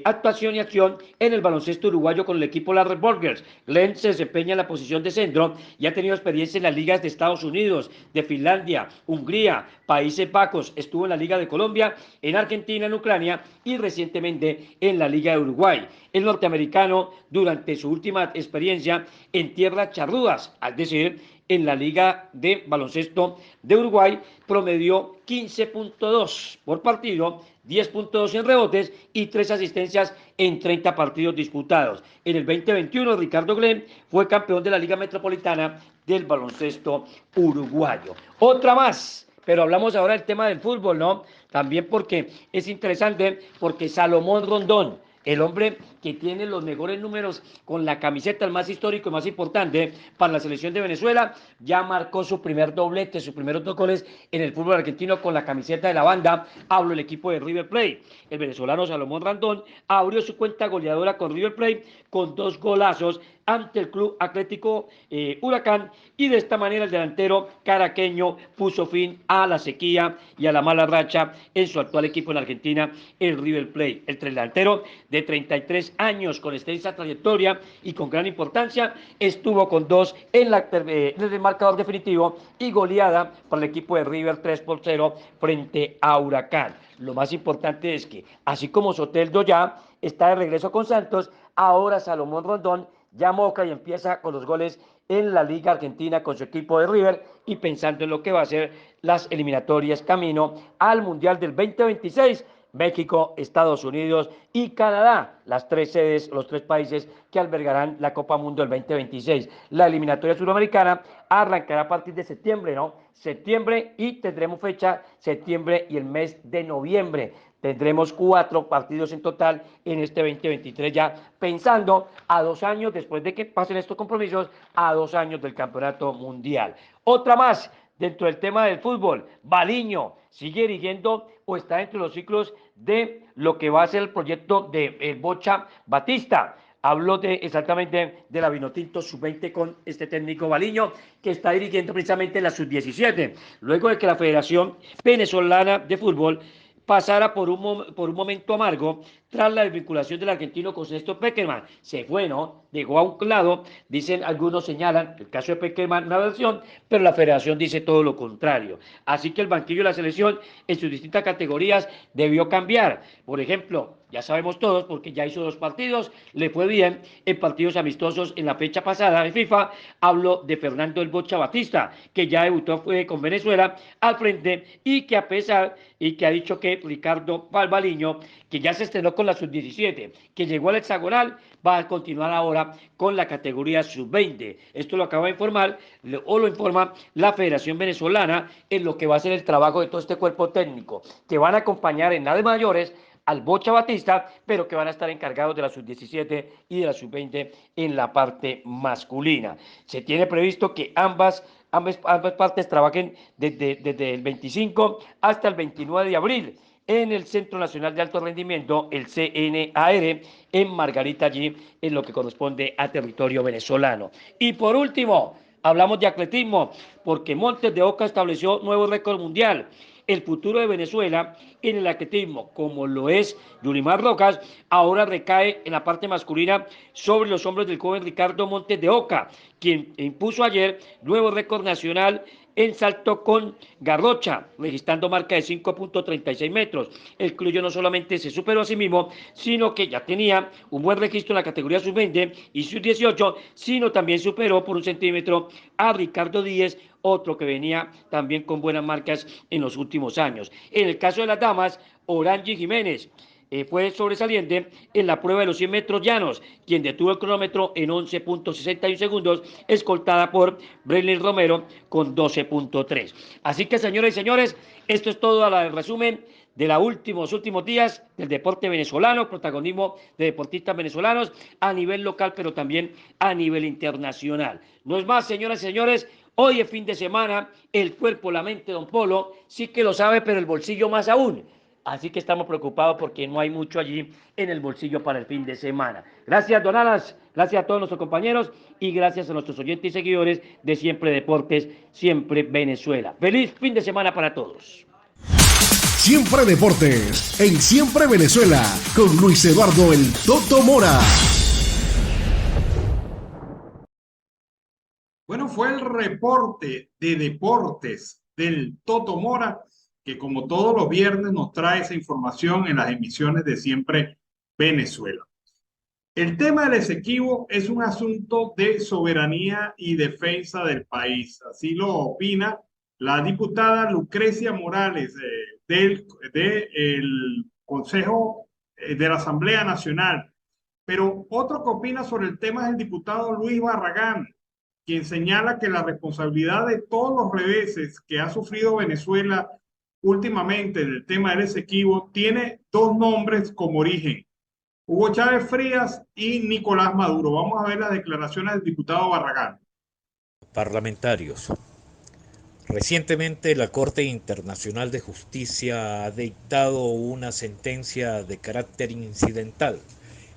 actuación y acción en el baloncesto uruguayo con el equipo Las Red Burgers. Glenn se desempeña en la posición de centro y ha tenido experiencia en las ligas de Estados Unidos, de Finlandia, Hungría, Países Bajos. Estuvo en la Liga de Colombia, en Argentina, en Ucrania y recientemente en la Liga de Uruguay. El norteamericano, durante su última experiencia en tierras charrudas, es decir, en la Liga de Baloncesto de Uruguay, promedió 15.2 por partido, 10.2 en rebotes y 3 asistencias en 30 partidos disputados. En el 2021, Ricardo Glenn fue campeón de la Liga Metropolitana del baloncesto uruguayo. Otra más, pero hablamos ahora del tema del fútbol, ¿no? También porque es interesante, porque Salomón Rondón, el hombre que tiene los mejores números con la camiseta, el más histórico y más importante para la selección de Venezuela, ya marcó su primer doblete, sus primeros 2 goles en el fútbol argentino con la camiseta de la banda. Hablo del equipo de River Plate. El venezolano Salomón Rondón abrió su cuenta goleadora con River Plate con 2 golazos ante el Club Atlético Huracán, y de esta manera el delantero caraqueño puso fin a la sequía y a la mala racha en su actual equipo en Argentina, el River Plate. El delantero de 33 años, con extensa trayectoria y con gran importancia, estuvo con 2 en el marcador definitivo y goleada para el equipo de River 3-0 frente a Huracán. Lo más importante es que, así como Soteldo ya está de regreso con Santos, ahora Salomón Rondón ya moca y empieza con los goles en la Liga Argentina con su equipo de River, y pensando en lo que va a ser las eliminatorias camino al Mundial del 2026, México, Estados Unidos y Canadá, las 3 sedes, los 3 países que albergarán la Copa Mundo del 2026. La eliminatoria suramericana arrancará a partir de septiembre, ¿no? Septiembre, y tendremos fecha septiembre y el mes de noviembre. Tendremos 4 partidos en total en este 2023, ya pensando a 2 años, después de que pasen estos compromisos, a 2 años del Campeonato Mundial. Otra más dentro del tema del fútbol: Baliño sigue dirigiendo o está entre los ciclos de lo que va a ser el proyecto de Bocha Batista. Hablo exactamente de la Vinotinto Sub-20 con este técnico Baliño, que está dirigiendo precisamente la Sub-17, luego de que la Federación Venezolana de Fútbol pasara por un momento amargo tras la desvinculación del argentino con Néstor Peckerman. Se fue, ¿no? Dejó a un lado, dicen algunos, señalan el caso de Peckerman, una versión, pero la federación dice todo lo contrario. Así que el banquillo de la selección en sus distintas categorías debió cambiar. Por ejemplo, ya sabemos todos, porque ya hizo 2 partidos, le fue bien en partidos amistosos en la fecha pasada de FIFA. Hablo de Fernando El Bocha Batista, que ya debutó con Venezuela al frente, y que a pesar, y que ha dicho que Ricardo Baliño, que ya se estrenó con la Sub-17, que llegó al hexagonal, va a continuar ahora con la categoría Sub-20. Esto lo acaba de informar, o lo informa la Federación Venezolana, en lo que va a ser el trabajo de todo este cuerpo técnico, que van a acompañar en la de mayores al Bocha Batista, pero que van a estar encargados de la sub-17 y de la sub-20 en la parte masculina. Se tiene previsto que ambas partes trabajen desde el 25 hasta el 29 de abril en el Centro Nacional de Alto Rendimiento, el CNAR, en Margarita, allí en lo que corresponde a territorio venezolano. Y por último, hablamos de atletismo, porque Montes de Oca estableció nuevo récord mundial. El futuro de Venezuela en el atletismo, como lo es Yulimar Rojas, ahora recae en la parte masculina sobre los hombros del joven Ricardo Montes de Oca, quien impuso ayer nuevo récord nacional en salto con garrocha, registrando marca de 5.36 metros. El criollo no solamente se superó a sí mismo, sino que ya tenía un buen registro en la categoría sub-20 y sub-18, sino también superó por 1 centímetro a Ricardo Díez, otro que venía también con buenas marcas en los últimos años. En el caso de las damas, Orange Jiménez fue sobresaliente en la prueba de los 100 metros llanos, quien detuvo el cronómetro en 11.61 segundos, escoltada por Breilyn Romero con 12.3. Así que, señoras y señores, esto es todo el resumen de los últimos días del deporte venezolano, protagonismo de deportistas venezolanos a nivel local, pero también a nivel internacional. No es más, señoras y señores, hoy es fin de semana, el cuerpo, la mente, don Polo, sí que lo sabe, pero el bolsillo más aún. Así que estamos preocupados porque no hay mucho allí en el bolsillo para el fin de semana. Gracias, don Alas, gracias a todos nuestros compañeros y gracias a nuestros oyentes y seguidores de Siempre Deportes, Siempre Venezuela. Feliz fin de semana para todos. Siempre Deportes, en Siempre Venezuela, con Luis Eduardo El Toto Mora. Bueno, fue el reporte de deportes del Toto Mora, que como todos los viernes nos trae esa información en las emisiones de Siempre Venezuela. El tema del Esequibo es un asunto de soberanía y defensa del país. Así lo opina la diputada Lucrecia Morales del Consejo de la Asamblea Nacional. Pero otro que opina sobre el tema es el diputado Luis Barragán, quien señala que la responsabilidad de todos los reveses que ha sufrido Venezuela últimamente del tema del Esequibo tiene dos nombres como origen: Hugo Chávez Frías y Nicolás Maduro. Vamos a ver las declaraciones del diputado Barragán. Parlamentarios. Recientemente la Corte Internacional de Justicia ha dictado una sentencia de carácter incidental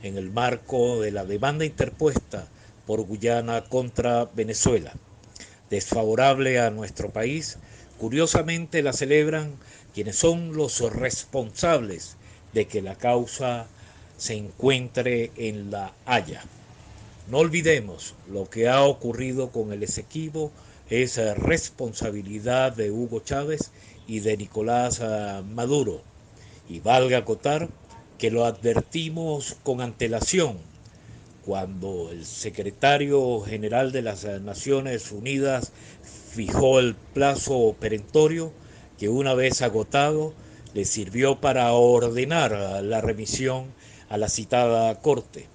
en el marco de la demanda interpuesta por Guyana contra Venezuela, desfavorable a nuestro país. Curiosamente la celebran quienes son los responsables de que la causa se encuentre en La Haya. No olvidemos, lo que ha ocurrido con el Esequibo es responsabilidad de Hugo Chávez y de Nicolás Maduro. Y valga acotar que lo advertimos con antelación cuando el secretario general de las Naciones Unidas fijó el plazo perentorio que, una vez agotado, le sirvió para ordenar la remisión a la citada Corte.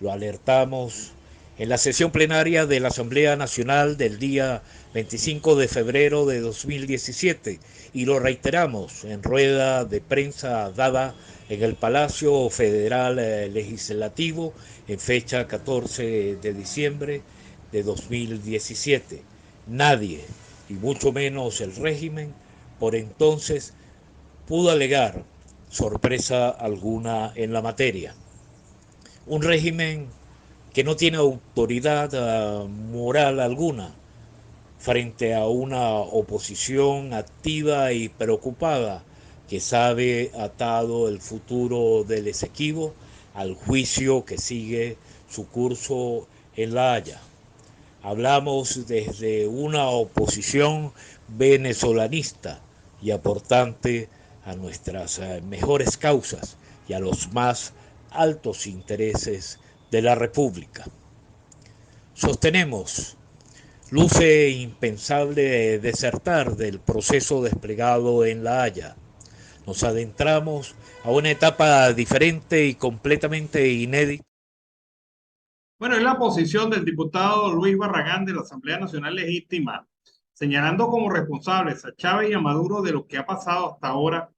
Lo alertamos en la sesión plenaria de la Asamblea Nacional del día 25 de febrero de 2017 y lo reiteramos en rueda de prensa dada en el Palacio Federal Legislativo en fecha 14 de diciembre de 2017. Nadie, y mucho menos el régimen, por entonces pudo alegar sorpresa alguna en la materia. Un régimen que no tiene autoridad moral alguna frente a una oposición activa y preocupada que sabe atado el futuro del Esequibo al juicio que sigue su curso en La Haya. Hablamos desde una oposición venezolanista y aportante a nuestras mejores causas y a los más altos intereses de la República. Sostenemos, luce impensable desertar del proceso desplegado en La Haya. Nos adentramos a una etapa diferente y completamente inédita. Bueno, es la posición del diputado Luis Barragán de la Asamblea Nacional Legítima, señalando como responsables a Chávez y a Maduro de lo que ha pasado hasta ahora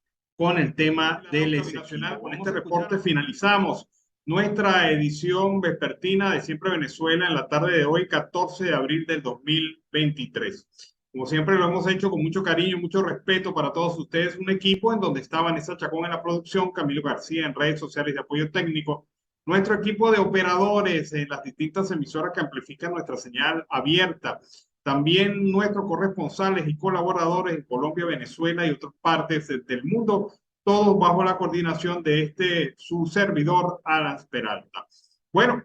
con el tema del Esequibo. Con este reporte finalizamos nuestra edición vespertina de Siempre Venezuela en la tarde de hoy, 14 de abril del 2023. Como siempre lo hemos hecho con mucho cariño y mucho respeto para todos ustedes, un equipo en donde está Vanessa Chacón en la producción, Camilo García en redes sociales de apoyo técnico, nuestro equipo de operadores en las distintas emisoras que amplifican nuestra señal abierta, también nuestros corresponsales y colaboradores en Colombia, Venezuela y otras partes del mundo, todos bajo la coordinación de su servidor, Alan Peralta. Bueno,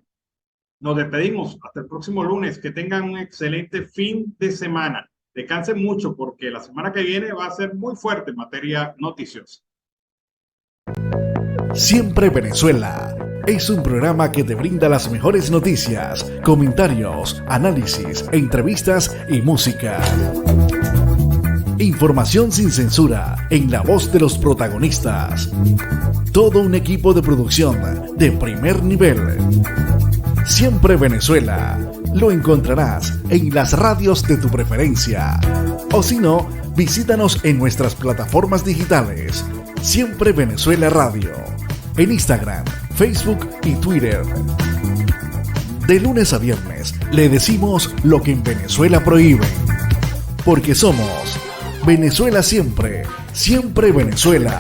nos despedimos hasta el próximo lunes. Que tengan un excelente fin de semana. Descansen mucho porque la semana que viene va a ser muy fuerte en materia noticiosa. Siempre Venezuela es un programa que te brinda las mejores noticias, comentarios, análisis, entrevistas y música. Información sin censura en la voz de los protagonistas. Todo un equipo de producción de primer nivel. Siempre Venezuela. Lo encontrarás en las radios de tu preferencia. O si no, visítanos en nuestras plataformas digitales. Siempre Venezuela Radio. En Instagram, Facebook y Twitter. De lunes a viernes le decimos lo que en Venezuela prohíben. Porque somos Venezuela siempre, siempre Venezuela.